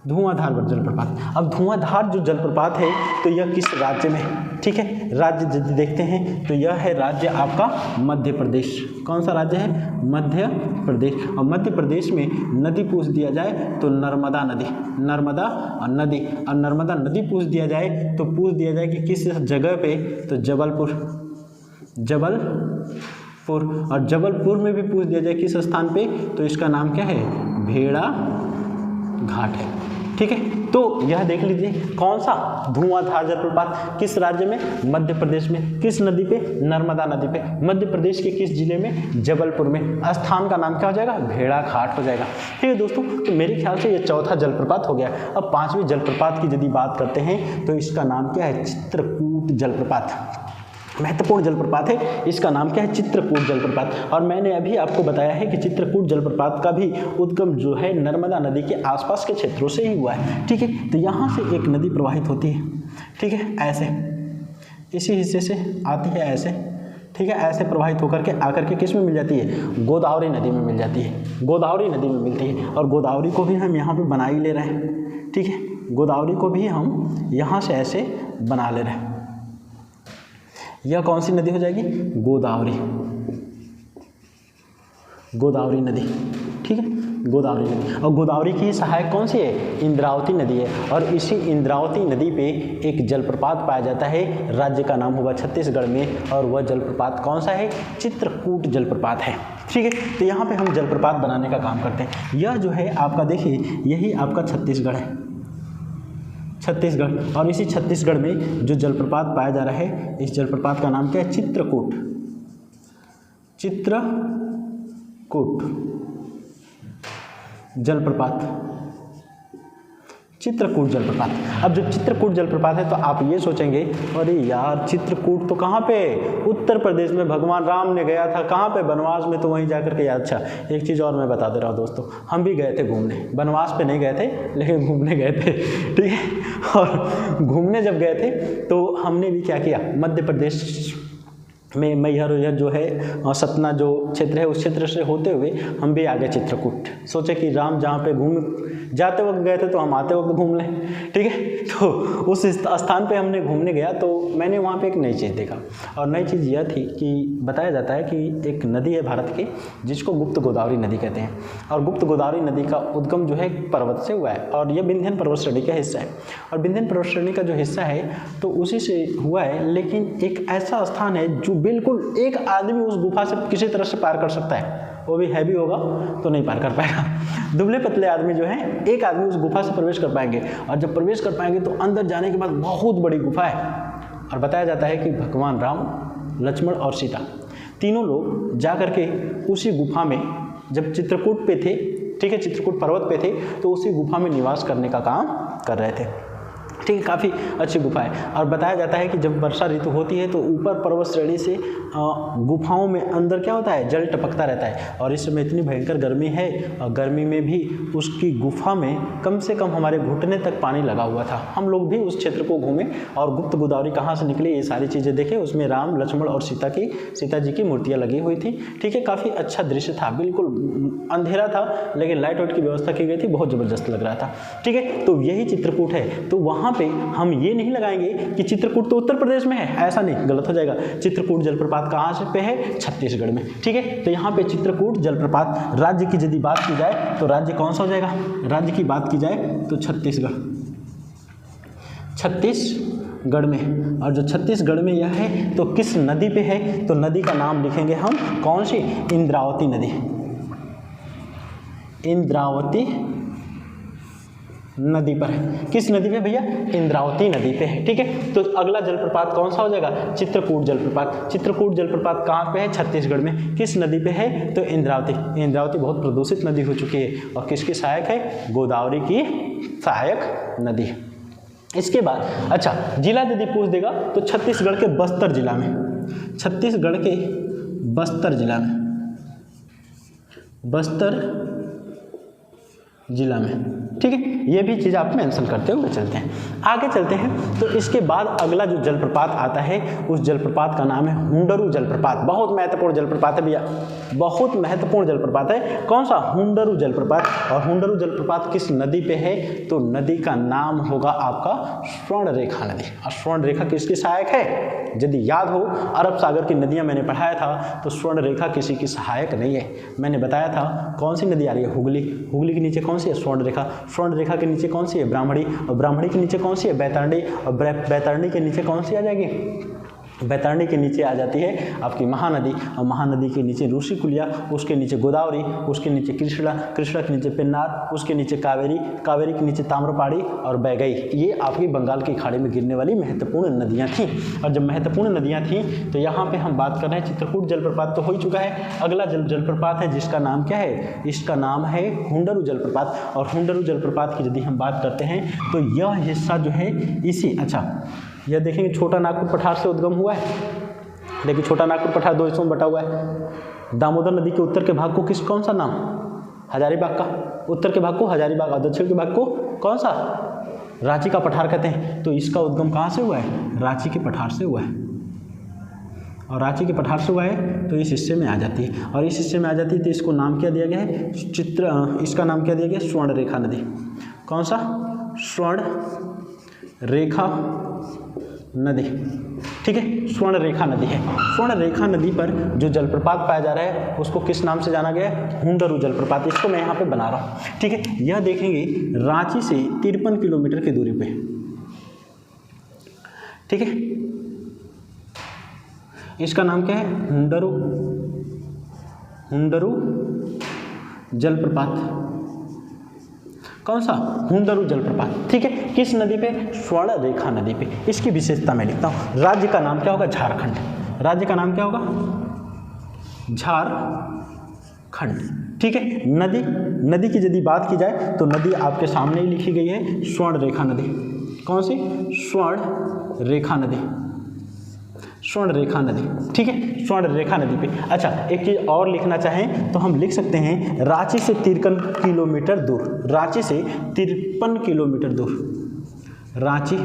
धुआंधार जलप्रपात। अब धुआंधार जो जलप्रपात है तो यह किस राज्य में है? ठीक है, राज्य यदि देखते हैं तो यह है राज्य आपका मध्य प्रदेश। कौन सा राज्य है? मध्य प्रदेश। और मध्य प्रदेश में नदी पूछ दिया जाए तो नर्मदा नदी, नर्मदा नदी। और नर्मदा नदी पूछ दिया जाए तो पूछ दिया जाए कि किस जगह पे? तो जबलपुर, जबलपुर। और जबलपुर में भी पूछ दिया जाए किस स्थान पे? तो इसका नाम क्या है? भेड़ाघाट है। ठीक है, तो यह देख लीजिए कौन सा? धुआंधार जलप्रपात किस राज्य में? मध्य प्रदेश में। किस नदी पे? नर्मदा नदी पे। मध्य प्रदेश के किस जिले में? जबलपुर में। स्थान का नाम क्या हो जाएगा? भेड़ाघाट हो जाएगा। ठीक है दोस्तों, तो मेरे ख्याल से यह चौथा जलप्रपात हो गया। अब 5वें जलप्रपात की यदि बात करते हैं तो इसका नाम क्या है? चित्रकूट जलप्रपात। महत्वपूर्ण जलप्रपात है, इसका नाम क्या है? चित्रकूट जलप्रपात। और मैंने अभी आपको बताया है कि चित्रकूट जलप्रपात का भी उद्गम जो है नर्मदा नदी के आसपास के क्षेत्रों से ही हुआ है। ठीक है, तो यहाँ से एक नदी प्रवाहित होती है। ठीक है, ऐसे इसी हिस्से से आती है ऐसे। ठीक है, ऐसे प्रवाहित होकर के आकर के किस में मिल जाती है? गोदावरी नदी में मिल जाती है। गोदावरी नदी में मिलती है और गोदावरी को भी हम यहाँ पे बना ही ले रहे हैं। ठीक है, गोदावरी को भी हम यहाँ से ऐसे बना ले रहे हैं। यह कौन सी नदी हो जाएगी? गोदावरी, गोदावरी नदी। ठीक है, गोदावरी नदी। और गोदावरी की सहायक कौन सी है? इंद्रावती नदी है। और इसी इंद्रावती नदी पे एक जलप्रपात पाया जाता है, राज्य का नाम होगा छत्तीसगढ़ में, और वह जलप्रपात कौन सा है? चित्रकूट जलप्रपात है। ठीक है, तो यहाँ पे हम जलप्रपात बनाने का काम करते हैं। यह जो है आपका देखिए, यही आपका छत्तीसगढ़ है, छत्तीसगढ़। और इसी छत्तीसगढ़ में जो जलप्रपात पाया जा रहा है, इस जलप्रपात का नाम क्या है? चित्रकूट, चित्रकूट जलप्रपात, चित्रकूट जलप्रपात। अब जो चित्रकूट जलप्रपात है तो आप ये सोचेंगे अरे यार चित्रकूट तो कहाँ पे, उत्तर प्रदेश में भगवान राम ने गया था, कहाँ पे, बनवास में, तो वहीं जाकर के। अच्छा एक चीज़ और मैं बता दे रहा हूँ दोस्तों, हम भी गए थे घूमने, बनवास पे नहीं गए थे लेकिन घूमने गए थे, ठीक है। और घूमने जब गए थे तो हमने भी क्या किया, मध्य प्रदेश में मैहर उहर जो है सतना जो क्षेत्र है उस क्षेत्र से होते हुए हम भी आ गए चित्रकूट। सोचे कि राम जहाँ पे जाते वक्त गए थे तो हम आते वक्त घूम लें, ठीक है। तो उस स्थान पे हमने घूमने गया तो मैंने वहाँ पे एक नई चीज़ देखा, और नई चीज़ यह थी कि बताया जाता है कि एक नदी है भारत की जिसको गुप्त गोदावरी नदी कहते हैं, और गुप्त गोदावरी नदी का उद्गम जो है पर्वत से हुआ है, और यह विंध्यन पर्वत श्रेणी का हिस्सा है, और विंध्यन पर्वत श्रेणी का जो हिस्सा है तो उसी से हुआ है। लेकिन एक ऐसा स्थान है जो बिल्कुल एक आदमी उस गुफा से किसी तरह से पार कर सकता है, वो भी हैवी होगा तो नहीं पार कर पाएगा। दुबले पतले आदमी जो हैं एक आदमी उस गुफा से प्रवेश कर पाएंगे, और जब प्रवेश कर पाएंगे तो अंदर जाने के बाद बहुत बड़ी गुफा है, और बताया जाता है कि भगवान राम, लक्ष्मण और सीता तीनों लोग जा कर के उसी गुफा में, जब चित्रकूट पे थे, ठीक है, चित्रकूट पर्वत पे थे, तो उसी गुफा में निवास करने का काम कर रहे थे, ठीक है। काफ़ी अच्छी गुफा है, और बताया जाता है कि जब वर्षा ऋतु होती है तो ऊपर पर्वत श्रेणी से गुफाओं में अंदर क्या होता है, जल टपकता रहता है, और इस समय इतनी भयंकर गर्मी है, और गर्मी में भी उसकी गुफा में कम से कम हमारे घुटने तक पानी लगा हुआ था। हम लोग भी उस क्षेत्र को घूमे और गुप्त गोदावरी कहाँ से निकली ये सारी चीज़ें देखे। उसमें राम, लक्ष्मण और सीता जी की मूर्तियाँ लगी हुई थी, ठीक है। काफ़ी अच्छा दृश्य था, बिल्कुल अंधेरा था लेकिन लाइट वाइट की व्यवस्था की गई थी, बहुत ज़बरदस्त लग रहा था, ठीक है। तो यही चित्रकूट है। तो वहाँ पे हम ये नहीं लगाएंगे कि चित्रकूट तो उत्तर प्रदेश में है, ऐसा नहीं, गलत हो जाएगा। चित्रकूट जलप्रपात कहाँ से पे है, छत्तीसगढ़ में, ठीक है। तो यहाँ पे चित्रकूट जलप्रपात, राज्य की यदि बात की जाए तो राज्य कौन सा हो जाएगा, राज्य की बात की जाए तो छत्तीसगढ़ में। और जो छत्तीसगढ़ में यह है तो किस नदी पे है, तो नदी का नाम लिखेंगे हम कौन सी, इंद्रावती नदी, इंद्रावती नदी पर है। किस नदी पे भैया, इंद्रावती नदी पे है, ठीक है। तो अगला जलप्रपात कौन सा हो जाएगा, चित्रकूट जलप्रपात। चित्रकूट जलप्रपात कहाँ पे है, छत्तीसगढ़ में। किस नदी पे है, तो इंद्रावती। इंद्रावती बहुत प्रदूषित नदी हो चुकी है, और किसकी सहायक है, गोदावरी की सहायक नदी। इसके बाद अच्छा जिला यदि पूछ देगा तो छत्तीसगढ़ के बस्तर जिला में, छत्तीसगढ़ के बस्तर जिला में, बस्तर जिला में, ठीक है। ये भी चीज़ आप मेंशन करते हुए चलते हैं। आगे चलते हैं तो इसके बाद अगला जो जलप्रपात आता है उस जलप्रपात का नाम है हुंडरू जलप्रपात। बहुत महत्वपूर्ण जलप्रपात है भैया, बहुत महत्वपूर्ण जलप्रपात है। कौन सा, हुंडरू जलप्रपात। और हुंडरू जलप्रपात किस नदी पे है, तो नदी का नाम होगा आपका स्वर्णरेखा नदी। और स्वर्णरेखा किसकी सहायक है, यदि याद हो अरब सागर की नदियाँ मैंने पढ़ाया था तो स्वर्णरेखा किसी की सहायक नहीं है। मैंने बताया था कौन सी नदी आ रही है, हुगली। हुगली के नीचे कौन सी है, स्वर्णरेखा। स्वर्णरेखा के नीचे कौन सी है, ब्राह्मणी। और ब्राह्मणी के नीचे कौन सी है, बैतरणी। और बैतरणी के नीचे कौन सी आ जाएगी, बैतरणी के नीचे आ जाती है आपकी महानदी। और महानदी के नीचे ऋषिकुलिया, उसके नीचे गोदावरी, उसके नीचे कृष्णा, कृष्णा के नीचे पेन्नार, उसके नीचे कावेरी, कावेरी के नीचे ताम्रपाड़ी और बैगई। ये आपकी बंगाल की खाड़ी में गिरने वाली महत्वपूर्ण नदियाँ थीं। और जब महत्वपूर्ण नदियाँ थीं तो यहाँ पे हम बात कर रहे हैं, चित्रकूट जलप्रपात तो हो ही चुका है। अगला जलप्रपात है जिसका नाम क्या है, इसका नाम है हुंडरू जलप्रपात। और हुंडरू जलप्रपात की यदि हम बात करते हैं तो यह हिस्सा जो है इसी, अच्छा यह देखेंगे छोटा नागपुर पठार से उद्गम हुआ है। देखिए छोटा नागपुर पठार दो हिस्सों में बटा हुआ है। दामोदर नदी के उत्तर के भाग को कौन सा नाम, हजारीबाग का। उत्तर के भाग को हजारीबाग और दक्षिण के भाग को कौन सा, रांची का पठार कहते हैं। तो इसका उद्गम कहाँ से हुआ है, रांची के पठार से हुआ है। और रांची के पठार से हुआ है तो इस हिस्से में आ जाती है। और इस हिस्से में आ जाती है तो इसको नाम क्या दिया गया है, इसका नाम क्या दिया गया, स्वर्णरेखा नदी। कौन सा, स्वर्ण रेखा नदी, ठीक है, स्वर्ण रेखा नदी है। स्वर्ण रेखा नदी पर जो जलप्रपात पाया जा रहा है उसको किस नाम से जाना गया है, हुंडरू जलप्रपात। इसको मैं यहाँ पे बना रहा हूँ, ठीक है। यह देखेंगे रांची से 53 किलोमीटर की दूरी पे, ठीक है। इसका नाम क्या है, हुंडरू जलप्रपात। कौन सा, हुंडरू जलप्रपात, ठीक है। किस नदी पे, स्वर्ण रेखा नदी पे। इसकी विशेषता मैं लिखता हूँ। राज्य का नाम क्या होगा, झारखंड। राज्य का नाम क्या होगा, झारखंड, ठीक है। नदी की यदि बात की जाए तो नदी आपके सामने ही लिखी गई है, स्वर्ण रेखा नदी। कौन सी? स्वर्ण रेखा नदी, स्वर्ण रेखा नदी, ठीक है, स्वर्ण रेखा नदी पे। अच्छा, एक चीज़ और लिखना चाहें तो हम लिख सकते हैं रांची से 53 किलोमीटर दूर, रांची से 53 किलोमीटर दूर, रांची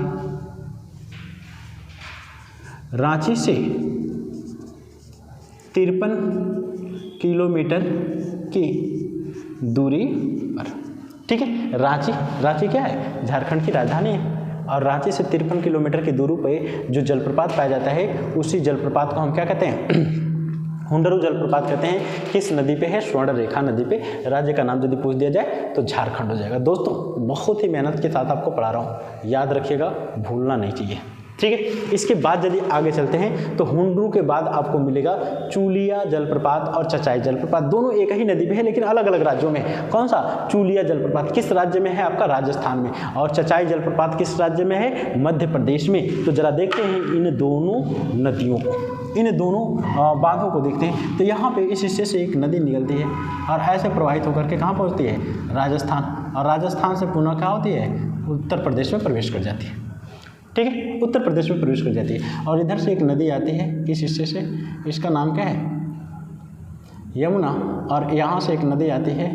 से 53 किलोमीटर की दूरी पर, ठीक है। रांची क्या है? झारखंड की राजधानी है, और रांची से 53 किलोमीटर की दूरी पे जो जलप्रपात पाया जाता है उसी जलप्रपात को हम क्या कहते हैं? हुंडरू जलप्रपात कहते हैं। किस नदी पे है? स्वर्ण रेखा नदी पे। राज्य का नाम यदि पूछ दिया जाए तो झारखंड हो जाएगा। दोस्तों बहुत ही मेहनत के साथ आपको पढ़ा रहा हूँ, याद रखिएगा, भूलना नहीं चाहिए, ठीक है। इसके बाद यदि आगे चलते हैं तो हुंडरू के बाद आपको मिलेगा चूलिया जलप्रपात और चचाई जलप्रपात। दोनों एक ही नदी पे है लेकिन अलग अलग राज्यों में। कौन सा? चूलिया जलप्रपात किस राज्य में है? आपका राजस्थान में। और चचाई जलप्रपात किस राज्य में है? मध्य प्रदेश में। तो जरा देखते हैं इन दोनों नदियों को, इन दोनों बांधों को देखते हैं। तो यहाँ पे इस हिस्से से एक नदी निकलती है और ऐसे प्रवाहित होकर के कहाँ पहुँचती है? राजस्थान, और राजस्थान से पुनः क्या होती है? उत्तर प्रदेश में प्रवेश कर जाती है, ठीक है, उत्तर प्रदेश में प्रवेश कर जाती है। और इधर से एक नदी आती है इस हिस्से से, इसका नाम क्या है? यमुना। और यहाँ से एक नदी आती है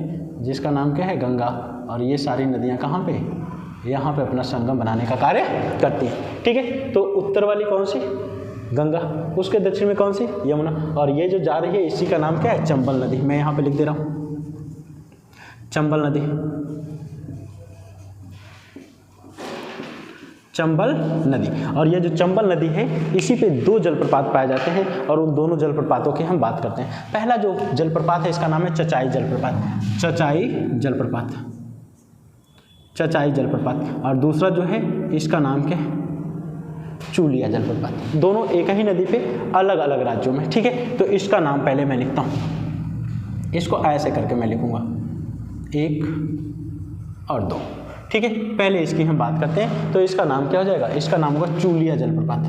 जिसका नाम क्या है? गंगा। और ये सारी नदियाँ कहाँ पे? यहाँ पे अपना संगम बनाने का कार्य करती हैं, ठीक है। तो उत्तर वाली कौन सी? गंगा। उसके दक्षिण में कौन सी? यमुना। और ये जो जा रही है इसी का नाम क्या है? चंबल नदी। मैं यहाँ पे लिख दे रहा हूँ, चंबल नदी, चंबल नदी। और ये जो चंबल नदी है इसी पे दो जलप्रपात पाए जाते हैं और उन दोनों जलप्रपातों की हम बात करते हैं। पहला जो जलप्रपात है इसका नाम है चचाई जलप्रपात, चचाई जलप्रपात, चचाई जलप्रपात। और दूसरा जो है इसका नाम क्या है? चूलिया जलप्रपात। दोनों एक ही नदी पे अलग अलग राज्यों में, ठीक है। तो इसका नाम पहले मैं लिखता हूँ, इसको ऐसे करके मैं लिखूंगा 1 और 2, ठीक है। पहले इसकी हम बात करते हैं तो इसका नाम क्या हो जाएगा? इसका नाम होगा चूलिया जलप्रपात,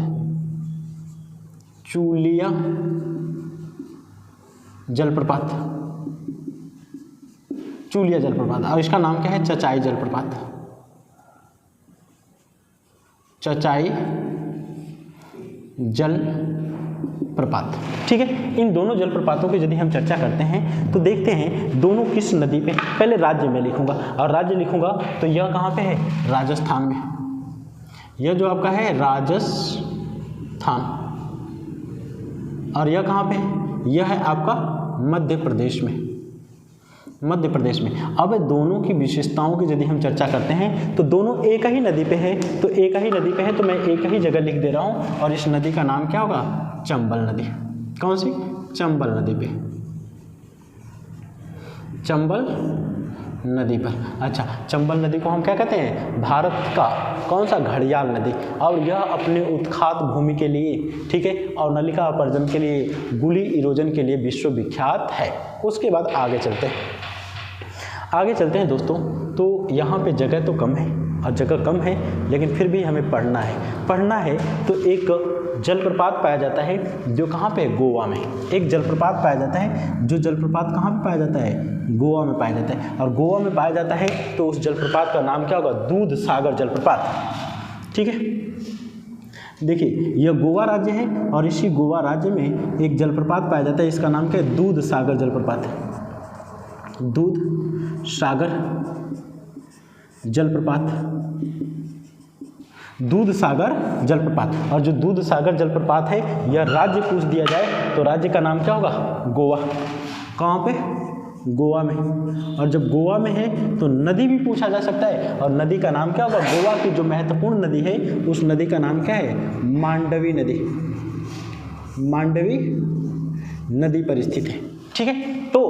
चूलिया जलप्रपात, चूलिया जलप्रपात। और इसका नाम क्या है? चचाई जलप्रपात, चचाई जलप्रपात, ठीक है। इन दोनों जलप्रपातों की यदि हम चर्चा करते हैं तो देखते हैं दोनों किस नदी पे। पहले राज्य में लिखूंगा, और राज्य लिखूंगा तो यह कहाँ पे है? राजस्थान में। यह जो आपका है राजस्थान, और यह कहाँ पे है? यह है आपका मध्य प्रदेश में, मध्य प्रदेश में। अब दोनों की विशेषताओं की यदि हम चर्चा करते हैं तो दोनों एक ही नदी पे है, तो एक ही नदी पे है तो मैं एक ही जगह लिख दे रहा हूँ, और इस नदी का नाम क्या होगा? चंबल नदी। कौन सी? चंबल नदी पे, चंबल नदी पर। अच्छा, चंबल नदी को हम क्या कहते हैं? भारत का कौन सा? घड़ियाल नदी। और यह अपने उत्खात भूमि के लिए, ठीक है, और नलिका अपर्जन के लिए, गुली इरोजन के लिए विश्वविख्यात है। उसके बाद आगे चलते हैं दोस्तों। तो यहाँ पे जगह तो कम है, और जगह कम है लेकिन फिर भी हमें पढ़ना है। तो एक जलप्रपात पाया जाता है जो कहाँ पे? गोवा में। एक जलप्रपात पाया जाता है जो जलप्रपात कहाँ पे पाया जाता है? गोवा में पाया जाता है। और गोवा में पाया जाता है तो उस जलप्रपात का नाम क्या होगा? दूध सागर जलप्रपात, ठीक है। देखिए यह गोवा राज्य है और इसी गोवा राज्य में एक जलप्रपात पाया जाता है, इसका नाम क्या है? दूध सागर जलप्रपात, दूध सागर जलप्रपात, दूध सागर जलप्रपात। और जो दूध सागर जलप्रपात है यह राज्य पूछ दिया जाए तो राज्य का नाम क्या होगा? गोवा। कहाँ पे? गोवा में। और जब गोवा में है तो नदी भी पूछा जा सकता है, और नदी का नाम क्या होगा? गोवा की जो महत्वपूर्ण नदी है उस नदी का नाम क्या है? मांडवी नदी, मांडवी नदी पर स्थित है, ठीक है। तो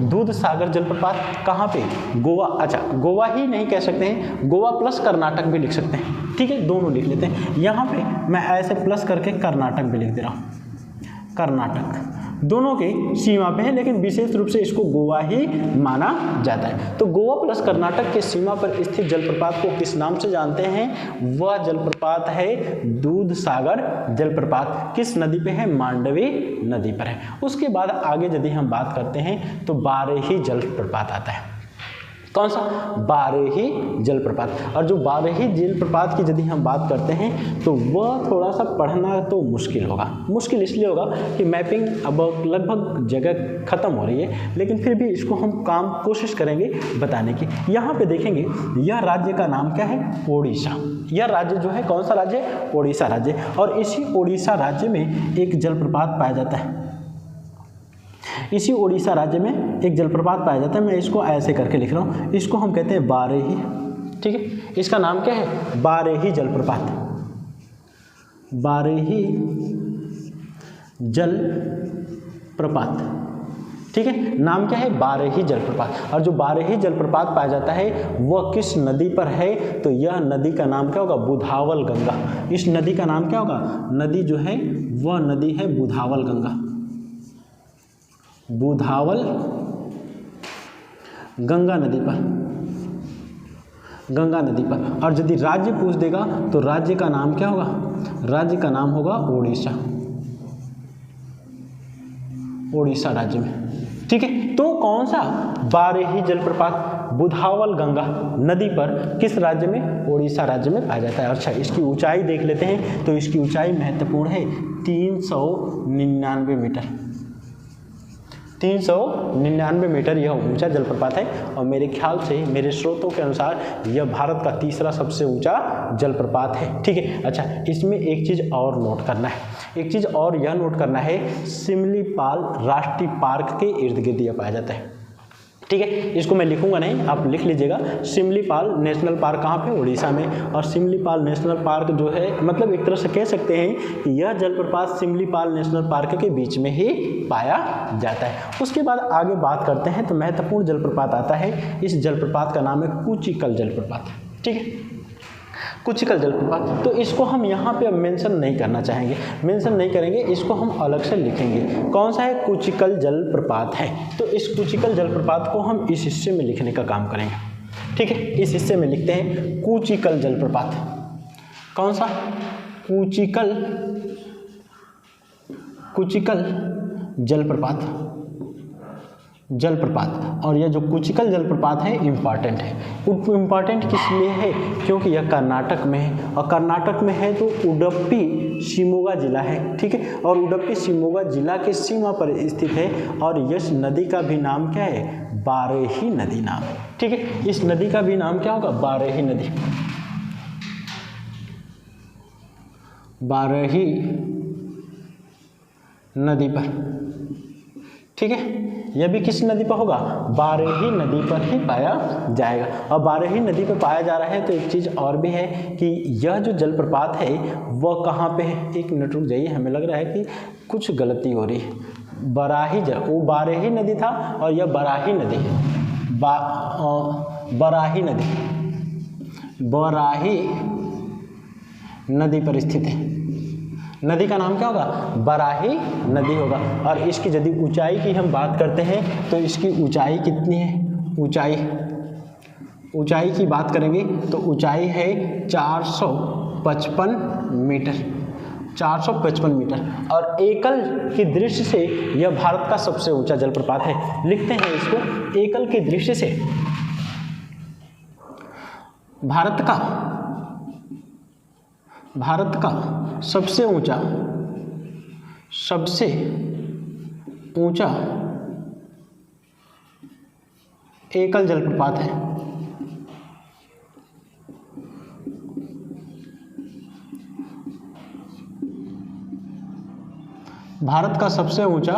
दूध सागर जलप्रपात कहाँ पे? गोवा। अच्छा, गोवा ही नहीं कह सकते हैं, गोवा प्लस कर्नाटक भी लिख सकते हैं, ठीक है, दोनों लिख लेते हैं। यहाँ पे मैं ऐसे प्लस करके कर्नाटक भी लिख दे रहा हूँ, कर्नाटक। दोनों के सीमा पे है, लेकिन विशेष रूप से इसको गोवा ही माना जाता है। तो गोवा प्लस कर्नाटक के सीमा पर स्थित जलप्रपात को किस नाम से जानते हैं? वह जलप्रपात है दूधसागर जलप्रपात। किस नदी पे है? मांडवी नदी पर है। उसके बाद आगे यदि हम बात करते हैं तो बारेही जलप्रपात आता है। कौन सा? बारेही जलप्रपात। और जो बारेही जलप्रपात की यदि हम बात करते हैं तो वह थोड़ा सा पढ़ना तो मुश्किल होगा। मुश्किल इसलिए होगा कि मैपिंग अब लगभग जगह खत्म हो रही है, लेकिन फिर भी इसको हम कोशिश करेंगे बताने की। यहाँ पे देखेंगे यह राज्य का नाम क्या है? ओडिशा। यह राज्य जो है कौन सा राज्य है? ओडिशा राज्य। और इसी ओडिशा राज्य में एक जलप्रपात पाया जाता है। इसी ओडिशा राज्य में एक जलप्रपात पाया जाता है। मैं इसको ऐसे करके लिख रहा हूँ, इसको हम कहते हैं बारेही। ठीक है, इसका नाम क्या है? बारेही जलप्रपात। बारेही जलप्रपात। ठीक है, नाम क्या है? बारेही जलप्रपात। और जो बारेही जलप्रपात पाया जाता है वह किस नदी पर है? तो यह नदी का नाम क्या होगा? बुधावल गंगा। इस नदी का नाम क्या होगा? नदी जो है वह नदी है बुधावल गंगा। बुधावल गंगा नदी पर, गंगा नदी पर। और यदि राज्य पूछ देगा तो राज्य का नाम क्या होगा? राज्य का नाम होगा ओडिशा। ओडिशा राज्य में। ठीक है, तो कौन सा? बारेही जलप्रपात बुधावल गंगा नदी पर किस राज्य में? ओडिशा राज्य में पाया जाता है। अच्छा, इसकी ऊंचाई देख लेते हैं। तो इसकी ऊंचाई महत्वपूर्ण है 399 मीटर। 399 मीटर यह ऊंचा जलप्रपात है। और मेरे ख्याल से, मेरे स्रोतों के अनुसार यह भारत का तीसरा सबसे ऊंचा जलप्रपात है। ठीक है, अच्छा, इसमें एक चीज़ और नोट करना है। एक चीज़ और यह नोट करना है, सिमलीपाल राष्ट्रीय पार्क के इर्द गिर्द यह पाया जाता है। ठीक है, इसको मैं लिखूंगा नहीं, आप लिख लीजिएगा। सिमलीपाल नेशनल पार्क कहाँ पे? ओडिशा में। और सिमलीपाल नेशनल पार्क जो है, मतलब एक तरह से कह सकते हैं कि यह जलप्रपात सिमलीपाल नेशनल पार्क के बीच में ही पाया जाता है। उसके बाद आगे बात करते हैं तो महत्वपूर्ण जलप्रपात आता है। इस जलप्रपात का नाम है कुचिकल जलप्रपात। ठीक है, कुचिकल जलप्रपात। तो इसको हम यहाँ पे अब मेंशन नहीं करना चाहेंगे, मेंशन नहीं करेंगे, इसको हम अलग से लिखेंगे। कौन सा है? कुचिकल जलप्रपात है। तो इस कुचिकल जलप्रपात को हम इस हिस्से में लिखने का काम करेंगे। ठीक है, इस हिस्से में लिखते हैं कुचिकल जलप्रपात। कौन सा? कुचिकल जलप्रपात। जलप्रपात। और यह जो कुचिकल जलप्रपात है इम्पॉर्टेंट है। इम्पॉर्टेंट किस लिए है? क्योंकि यह कर्नाटक में है। और कर्नाटक में है तो उडुपी शिमोगा जिला है। ठीक है, और उडुपी शिमोगा जिला के सीमा पर स्थित है। और इस नदी का भी नाम क्या है? बारेही नदी नाम है। ठीक है, इस नदी का भी नाम क्या होगा? बारेही नदी। बारेही नदी पर। ठीक है, यह भी किस नदी पर होगा? बारेही नदी पर ही पाया जाएगा। और बारेही नदी पर पाया जा रहा है तो एक चीज़ और भी है कि यह जो जलप्रपात है वह कहाँ पे है? एक मिनट रुक जाइए, हमें लग रहा है कि कुछ गलती हो रही है। वो बारेही नदी था और यह बराही नदी है। बराही नदी, बराही नदी पर स्थित है। नदी का नाम क्या होगा? बराही नदी होगा। और इसकी यदि ऊंचाई की हम बात करते हैं तो इसकी ऊंचाई कितनी है? ऊंचाई की बात करेंगे तो ऊंचाई है 455 मीटर। 455 मीटर। और एकल की दृष्टि से यह भारत का सबसे ऊंचा जलप्रपात है। लिखते हैं इसको, एकल की दृष्टि से भारत का सबसे ऊंचा एकल जलप्रपात है। भारत का सबसे ऊंचा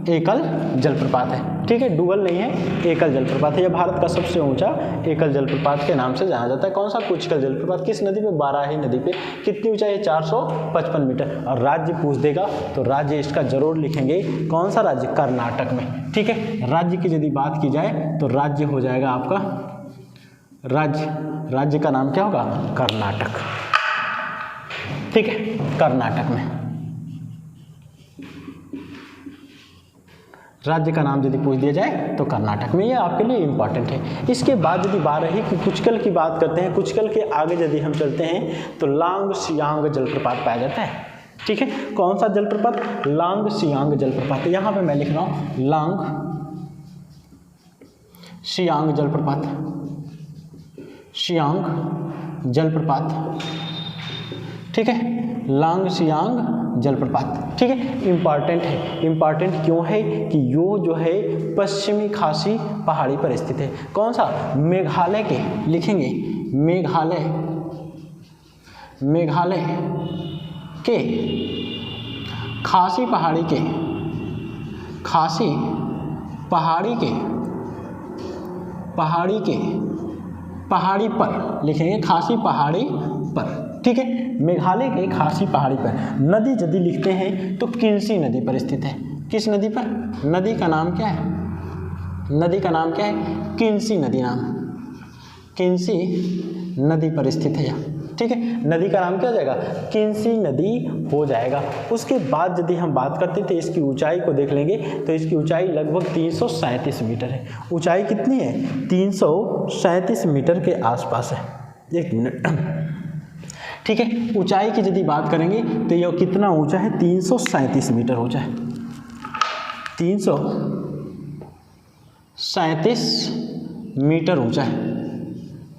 एकल जलप्रपात है। ठीक है, डुअल नहीं है, एकल जलप्रपात है। यह भारत का सबसे ऊंचा एकल जलप्रपात के नाम से जाना जाता है। कौन सा? कुचिकल जलप्रपात। किस नदी पे? बाराही नदी पे। कितनी ऊंचाई है? 455 मीटर। और राज्य पूछ देगा तो राज्य इसका जरूर लिखेंगे। कौन सा राज्य? कर्नाटक में। ठीक है, राज्य की यदि बात की जाए तो राज्य हो जाएगा आपका, राज्य का नाम क्या होगा? कर्नाटक। ठीक है, कर्नाटक में। राज्य का नाम यदि पूछ दिया जाए तो कर्नाटक में, ये आपके लिए इम्पॉर्टेंट है। इसके बाद यदि बात रही कि कुचकल की बात करते हैं, कुचकल के आगे यदि हम चलते हैं तो लांग सियांग जलप्रपात पाया जाता है। ठीक है, कौन सा जलप्रपात? लांग सियांग जलप्रपात। यहाँ पे मैं लिख रहा हूँ लांग सियांग जलप्रपात, सियांग जलप्रपात। ठीक है, लांग सियांग जलप्रपात। ठीक है, इम्पॉर्टेंट है। इम्पॉर्टेंट क्यों है कि यो जो है पश्चिमी खासी पहाड़ी पर स्थित है। कौन सा? मेघालय के, लिखेंगे मेघालय, मेघालय के खासी पहाड़ी के, खासी पहाड़ी के, पहाड़ी के, पहाड़ी पर लिखेंगे, खासी पहाड़ी पर। ठीक है, मेघालय के खासी पहाड़ी पर। नदी यदि लिखते हैं तो किन्सी नदी पर स्थित है। किस नदी पर? नदी का नाम क्या है? नदी का नाम क्या है? किन्सी नदी नाम, किन्सी नदी पर स्थित है यह। ठीक है, नदी का नाम क्या हो जाएगा? किन्सी नदी हो जाएगा। उसके बाद यदि हम बात करते थे इसकी ऊंचाई को देख लेंगे तो इसकी ऊंचाई लगभग 337 मीटर है। ऊंचाई कितनी है? 337 मीटर के आसपास है। एक मिनट। ठीक है, ऊंचाई की यदि बात करेंगे तो यह कितना ऊंचा है? 337 मीटर ऊंचा है, 337 मीटर ऊंचा है।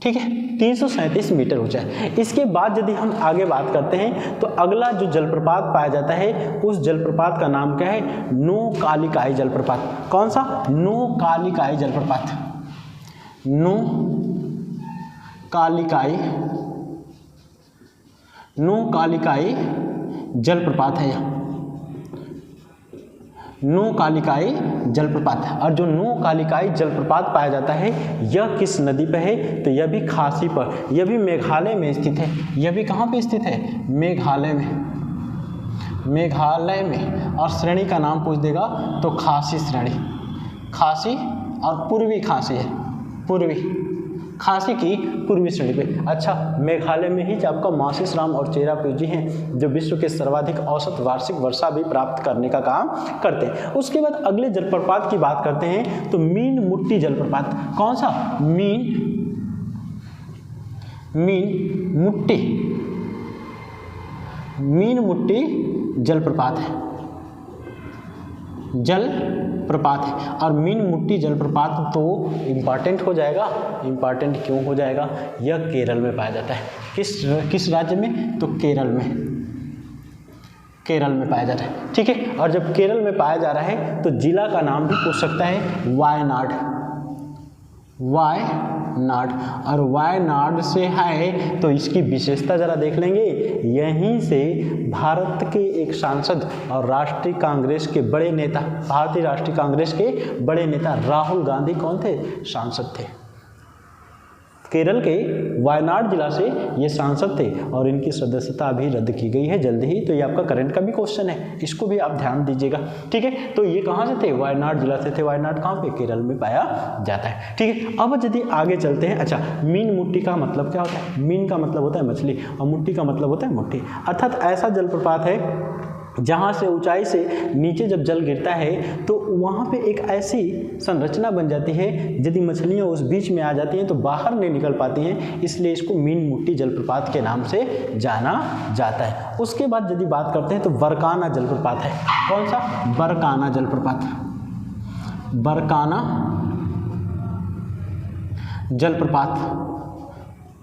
ठीक है, 337 मीटर ऊंचा है। इसके बाद यदि हम आगे बात करते हैं तो अगला जो जलप्रपात पाया जाता है उस जलप्रपात का नाम क्या है? नोकालिकाई जलप्रपात। कौन सा? नोकालिकाई जलप्रपात, नोकालिकाई, नोकालिकाई जलप्रपात है यह, नोकालिकाई जलप्रपात। और जो नोकालिकाई जलप्रपात पाया जाता है यह किस नदी पर है? तो यह भी खासी पर, यह भी मेघालय में स्थित है। यह भी कहाँ पे स्थित है? मेघालय में, मेघालय में। और श्रेणी का नाम पूछ देगा तो खासी श्रेणी, खासी और पूर्वी खासी है, पूर्वी खासी की पूर्वी श्रेणी पे। अच्छा, मेघालय में ही आपका मासिसराम और चेरापूंजी हैं जो विश्व के सर्वाधिक औसत वार्षिक वर्षा भी प्राप्त करने का काम करते हैं। उसके बाद अगले जलप्रपात की बात करते हैं तो मीन मुट्टी जलप्रपात। कौन सा? मीन मुट्टी, मीन मुट्टी जलप्रपात है, जलप्रपात है। और मीन मुट्टी जलप्रपात तो इम्पॉर्टेंट हो जाएगा। इम्पॉर्टेंट क्यों हो जाएगा? यह केरल में पाया जाता है। किस राज्य में? तो केरल में, केरल में पाया जाता है। ठीक है, और जब केरल में पाया जा रहा है तो जिला का नाम भी पूछ सकता है, वायनाड, वायनाड। और वायनाड से है तो इसकी विशेषता जरा देख लेंगे। यहीं से भारत के एक सांसद और राष्ट्रीय कांग्रेस के बड़े नेता, भारतीय राष्ट्रीय कांग्रेस के बड़े नेता राहुल गांधी कौन थे? सांसद थे। केरल के वायनाड जिला से ये सांसद थे और इनकी सदस्यता अभी रद्द की गई है जल्दी ही। तो ये आपका करंट का भी क्वेश्चन है, इसको भी आप ध्यान दीजिएगा। ठीक है, तो ये कहाँ से थे? वायनाड जिला से थे। वायनाड कहाँ पे? केरल में पाया जाता है। ठीक है, अब यदि आगे चलते हैं। अच्छा, मीन मुट्टी का मतलब क्या होता है? मीन का मतलब होता है मछली और मुट्टी का मतलब होता है मुट्ठी। अर्थात ऐसा जलप्रपात है जहाँ से ऊंचाई से नीचे जब जल गिरता है तो वहाँ पे एक ऐसी संरचना बन जाती है, यदि मछलियाँ उस बीच में आ जाती हैं तो बाहर नहीं निकल पाती हैं, इसलिए इसको मीन मुट्टी जलप्रपात के नाम से जाना जाता है। उसके बाद यदि बात करते हैं तो बरकाना जलप्रपात है। कौन सा? बरकाना जलप्रपात, बरकाना जलप्रपात।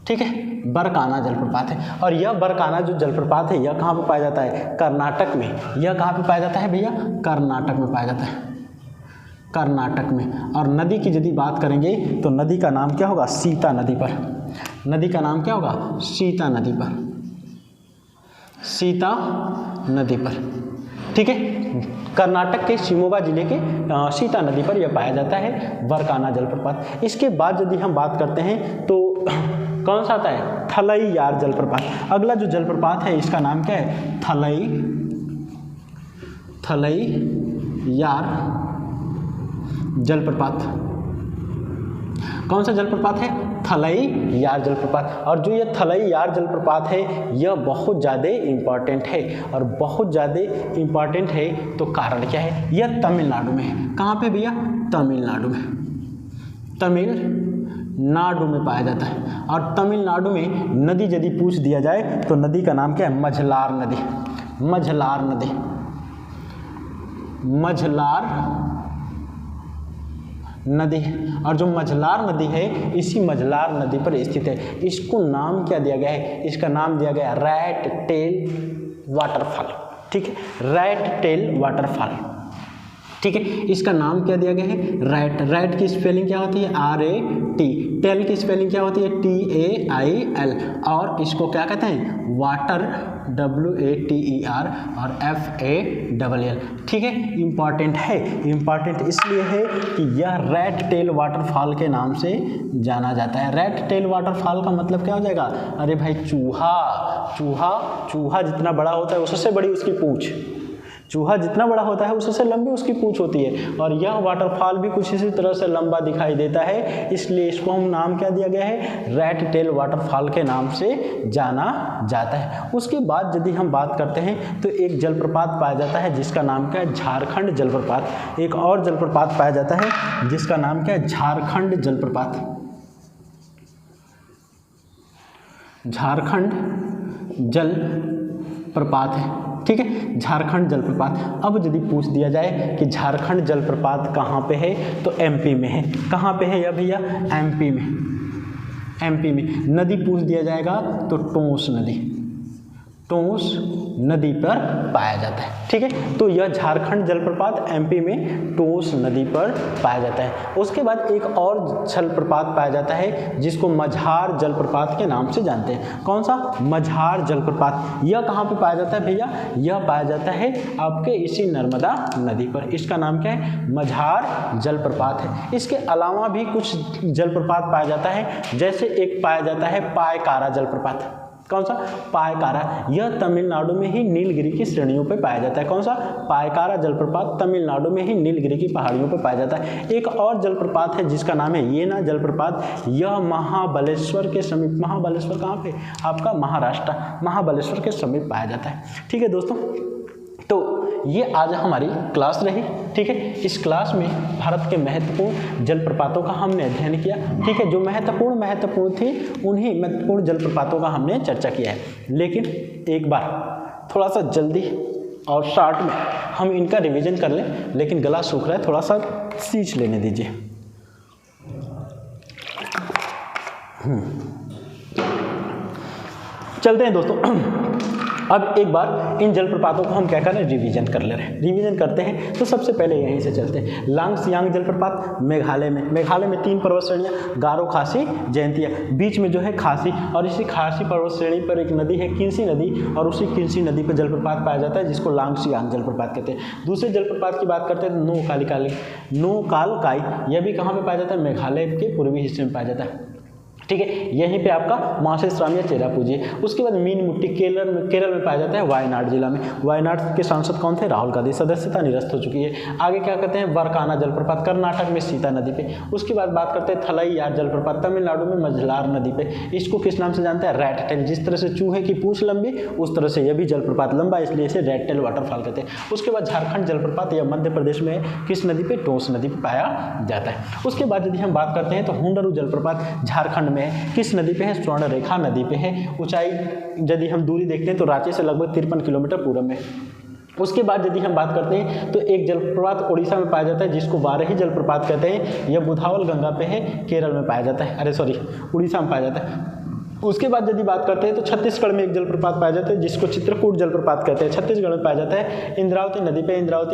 ठीक है, बरकाना जलप्रपात है। और यह बरकाना जो जलप्रपात है यह कहाँ पे पाया जाता है? कर्नाटक में। यह कहाँ पे पाया जाता है भैया? कर्नाटक में पाया जाता है, कर्नाटक में। और नदी की यदि बात करेंगे तो नदी का नाम क्या होगा? सीता नदी पर। नदी का नाम क्या होगा? सीता नदी पर, सीता नदी पर। ठीक है, कर्नाटक के शिमोगा जिले के सीता नदी पर यह पाया जाता है बरकाना जलप्रपात। इसके बाद यदि हम बात करते हैं तो कौन सा आता है? थलई यार जलप्रपात। अगला जो जलप्रपात है इसका नाम क्या है? थलई यार जलप्रपात। कौन सा जलप्रपात है? थलई यार जलप्रपात। और जो ये थलई यार जलप्रपात है यह बहुत ज़्यादा इम्पॉर्टेंट है, और बहुत ज़्यादा इम्पॉर्टेंट है तो कारण क्या है, यह तमिलनाडु में है। कहाँ पे भैया, तमिलनाडु में, तमिलनाडु में पाया जाता है। और तमिलनाडु में नदी यदि पूछ दिया जाए तो नदी का नाम क्या है, मझलार नदी, मझलार नदी, मझलार नदी। और जो मझलार नदी है इसी मझलार नदी पर स्थित है। इसको नाम क्या दिया गया है, इसका नाम दिया गया रैट टेल वाटरफॉल, ठीक है, रैट टेल वाटरफॉल, ठीक है। इसका नाम क्या दिया गया है, रैट। रैट की स्पेलिंग क्या होती है, RAT। टेल की स्पेलिंग क्या होती है, TAIL। और इसको क्या कहते हैं, वाटर, WATER और FALL, ठीक है। इम्पॉर्टेंट है, इम्पॉर्टेंट इसलिए है कि यह रैट टेल वाटरफॉल के नाम से जाना जाता है। रैट टेल वाटरफॉल का मतलब क्या हो जाएगा, अरे भाई चूहा, चूहा, चूहा जितना बड़ा होता है उससे बड़ी उसकी पूंछ, चूहा जितना बड़ा होता है उससे लंबी उसकी पूंछ होती है। और यह वाटरफॉल भी कुछ इसी तरह से लंबा दिखाई देता है, इसलिए इसको हम नाम क्या दिया गया है, रैट टेल वाटरफॉल के नाम से जाना जाता है। उसके बाद यदि हम बात करते हैं तो एक जलप्रपात पाया जाता है जिसका नाम क्या है, झारखंड जलप्रपात। एक और जलप्रपात पाया जाता है जिसका नाम क्या है, झारखंड जलप्रपात, झारखंड जलप्रपात है, ठीक है, झारखंड जलप्रपात। अब यदि पूछ दिया जाए कि झारखंड जलप्रपात कहाँ पे है तो MP में है। कहाँ पे है यह भैया, MP में, MP में। नदी पूछ दिया जाएगा तो टोंस नदी, टोंस नदी पर पाया जाता है, ठीक है। तो यह झारखंड जलप्रपात MP में टोंस नदी पर पाया जाता है। उसके बाद एक और जलप्रपात पाया जाता है जिसको मझार जलप्रपात के नाम से जानते हैं। कौन सा, मझार जलप्रपात। यह कहाँ पे पाया जाता है भैया, यह पाया जाता है आपके इसी नर्मदा नदी पर। इसका नाम क्या है, मझार जलप्रपात है। इसके अलावा भी कुछ जलप्रपात पाया जाता है, जैसे एक पाया जाता है पायकारा जलप्रपात। कौन सा, पायकारा। यह तमिलनाडु में ही नीलगिरी की श्रेणियों पर पाया जाता है। कौन सा, पायकारा जलप्रपात तमिलनाडु में ही नीलगिरी की पहाड़ियों पर पाया जाता है। एक और जलप्रपात है जिसका नाम है येना जलप्रपात। यह महाबलेश्वर के समीप, महाबलेश्वर कहाँ पे, आपका महाराष्ट्र, महाबलेश्वर के समीप पाया जाता है, ठीक है दोस्तों। तो ये आज हमारी क्लास रही, ठीक है। इस क्लास में भारत के महत्वपूर्ण जलप्रपातों का हमने अध्ययन किया, ठीक है। जो महत्वपूर्ण थी उन्हीं महत्वपूर्ण जलप्रपातों का हमने चर्चा किया है। लेकिन एक बार थोड़ा सा जल्दी और शॉर्ट में हम इनका रिवीजन कर लें, लेकिन गला सूख रहा है, थोड़ा सा सींच लेने दीजिए। चलते हैं दोस्तों। अब एक बार इन जलप्रपातों को हम क्या करें, रिवीजन कर ले रहे हैं। रिवीजन करते हैं तो सबसे पहले यहीं से चलते हैं। लांगसियांग जलप्रपात मेघालय में, मेघालय में 3 पर्वत श्रेणियाँ, गारो, खासी, जयंतिया, बीच में जो है खासी। और इसी खासी पर्वत श्रेणी पर एक नदी है किन्सी नदी, और उसी किन्सी नदी पर जलप्रपात पाया जाता है जिसको लांगसियांग जलप्रपात कहते हैं। दूसरे जलप्रपात की बात करते हैं तो नोकालकाई, यह भी कहाँ पर पाया जाता है, मेघालय के पूर्वी हिस्से में पाया जाता है, ठीक है। यहीं पे आपका मासेस्राम या चेरापूंजी है। उसके बाद मीन मुट्टी केरल में पाया जाता है, वायनाड जिला में। वायनाड के सांसद कौन थे, राहुल गांधी। सदस्यता निरस्त हो चुकी है। आगे क्या कहते हैं, वरकाना जलप्रपात कर्नाटक में सीता नदी पे। उसके बाद बात करते हैं थलई यार जलप्रपात तमिलनाडु में मझलार नदी पे। इसको किस नाम से जानते हैं, रैट टेल। जिस तरह से चूहे की पूंछ लंबी उस तरह से यह भी जलप्रपात लंबा, इसलिए इसे रैट टेल वाटरफॉल कहते हैं। उसके बाद झारखंड जलप्रपात यह मध्य प्रदेश में किस नदी पे, टोंस नदी पे पाया जाता है। उसके बाद यदि हम बात करते हैं तो हुंडरू जलप्रपात झारखंड में है, किस नदी पे है, स्वर्णरेखा नदी पे है। ऊंचाई यदि हम दूरी देखते हैं तो रांची से लगभग 53 किलोमीटर पूरब में। उसके बाद यदि हम बात करते हैं तो एक जलप्रपात उड़ीसा में पाया जाता है जिसको वारही जलप्रपात कहते हैं। यह बुधावल गंगा पे है, केरल में पाया जाता है, उड़ीसा में पाया जाता है। उसके बाद यदि बात करते हैं तो छत्तीसगढ़ में एक जलप्रपात पाया जाता है जिसको चित्रकूट जलप्रपात कहते हैं, छत्तीसगढ़ में पाया जाता है। इंद्रावती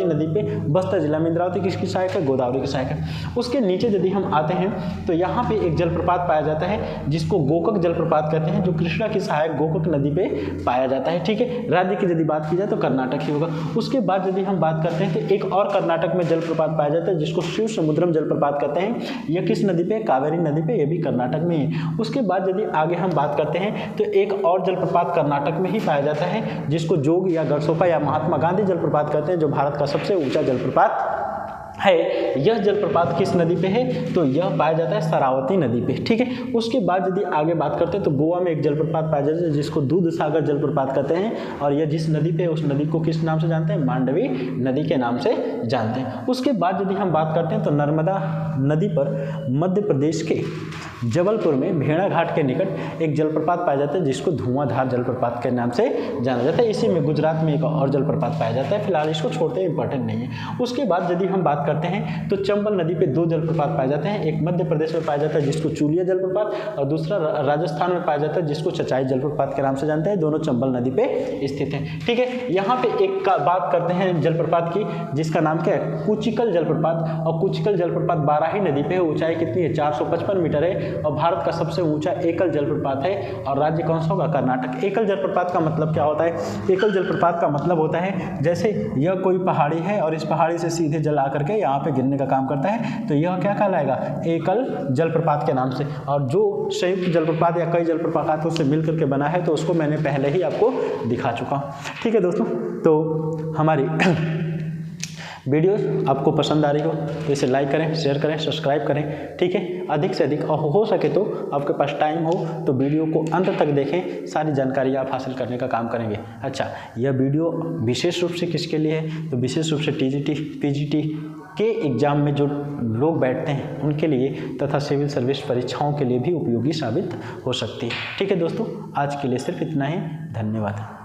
नदी पे बस्तर जिला में। इंद्रावती किसकी सहायक है, गोदावरी की सहायक है। उसके नीचे यदि हम आते हैं तो यहाँ पे एक जलप्रपात पाया जाता है जिसको गोकक जलप्रपात कहते हैं, जो कृष्णा की सहायक गोकक नदी पे पाया जाता है, ठीक है। राज्य की यदि बात की जाए तो कर्नाटक ही होगा। उसके बाद यदि हम बात करते हैं तो एक और कर्नाटक में जलप्रपात पाया जाता है जिसको शिव समुद्रम जलप्रपात कहते हैं। यह किस नदी पे, कावेरी नदी पे, यह भी कर्नाटक में है। उसके बाद यदि आगे हम बात करते हैं तो एक और जलप्रपात कर्नाटक में ही पाया जाता है जिसको जोग या गरसोपा या महात्मा गांधी जलप्रपात कहते हैं, जो भारत का सबसे ऊंचा जलप्रपात है, यह जलप्रपात किस नदी पे है, तो यह पाया जाता है शरावती नदी पे। ठीक है, उसके बाद यदि आगे बात करते हैं तो गोवा में एक जलप्रपात पाया जाता है जिसको दूध सागर जलप्रपात कहते हैं, और यह जिस नदी पे है उस नदी को किस नाम से जानते हैं, मांडवी नदी के नाम से जानते हैं। उसके बाद यदि हम बात करते हैं तो नर्मदा नदी पर मध्य प्रदेश के जबलपुर में भेड़ा घाट के निकट एक जलप्रपात पाया जाता है जिसको धुआंधार जलप्रपात के नाम से जाना जाता है। इसी में गुजरात में एक और जलप्रपात पाया जाता है, फिलहाल इसको छोड़ते हैं, इंपॉर्टेंट नहीं है। उसके बाद यदि हम बात करते हैं तो चंबल नदी पे 2 जलप्रपात पाए जाते हैं, एक मध्य प्रदेश में पाया जाता है जिसको चूलिया जलप्रपात, और दूसरा राजस्थान में पाया जाता है जिसको चचाई जलप्रपात के नाम से जानते हैं। दोनों चंबल नदी पे स्थित हैं। ठीक है, यहाँ पे एक का बात करते हैं जलप्रपात की जिसका नाम क्या है, कुचिकल जलप्रपात, और कुचिकल जलप्रपात बाराही नदी पे है। ऊंचाई कितनी है, 455 मीटर है, और भारत का सबसे ऊंचा एकल जलप्रपात है। और राज्य कौन सा होगा, कर्नाटक। एकल जलप्रपात का मतलब क्या होता है, एकल जलप्रपात का मतलब होता है जैसे यह कोई पहाड़ी है और इस पहाड़ी से सीधे जल आकर के यहाँ पे गिरने का काम करता है, तो यह क्या कहलाएगा, एकल जलप्रपात के नाम से। और जो संयुक्त जलप्रपात या कई जलप्रपातों से मिलकर के बना है तो उसको मैंने पहले ही आपको दिखा चुका हूँ। ठीक है दोस्तों, तो हमारी वीडियो आपको पसंद आ रही हो तो इसे लाइक करें, शेयर करें, सब्सक्राइब करें। ठीक है, अधिक से अधिक और हो सके तो आपके पास टाइम हो तो वीडियो को अंत तक देखें, सारी जानकारी आप हासिल करने का काम करेंगे। अच्छा, यह वीडियो विशेष रूप से किसके लिए है, तो विशेष रूप से टीजीटी पीजीटी के एग्ज़ाम में जो लोग बैठते हैं उनके लिए तथा सिविल सर्विस परीक्षाओं के लिए भी उपयोगी साबित हो सकती है। ठीक है दोस्तों, आज के लिए सिर्फ इतना ही। धन्यवाद।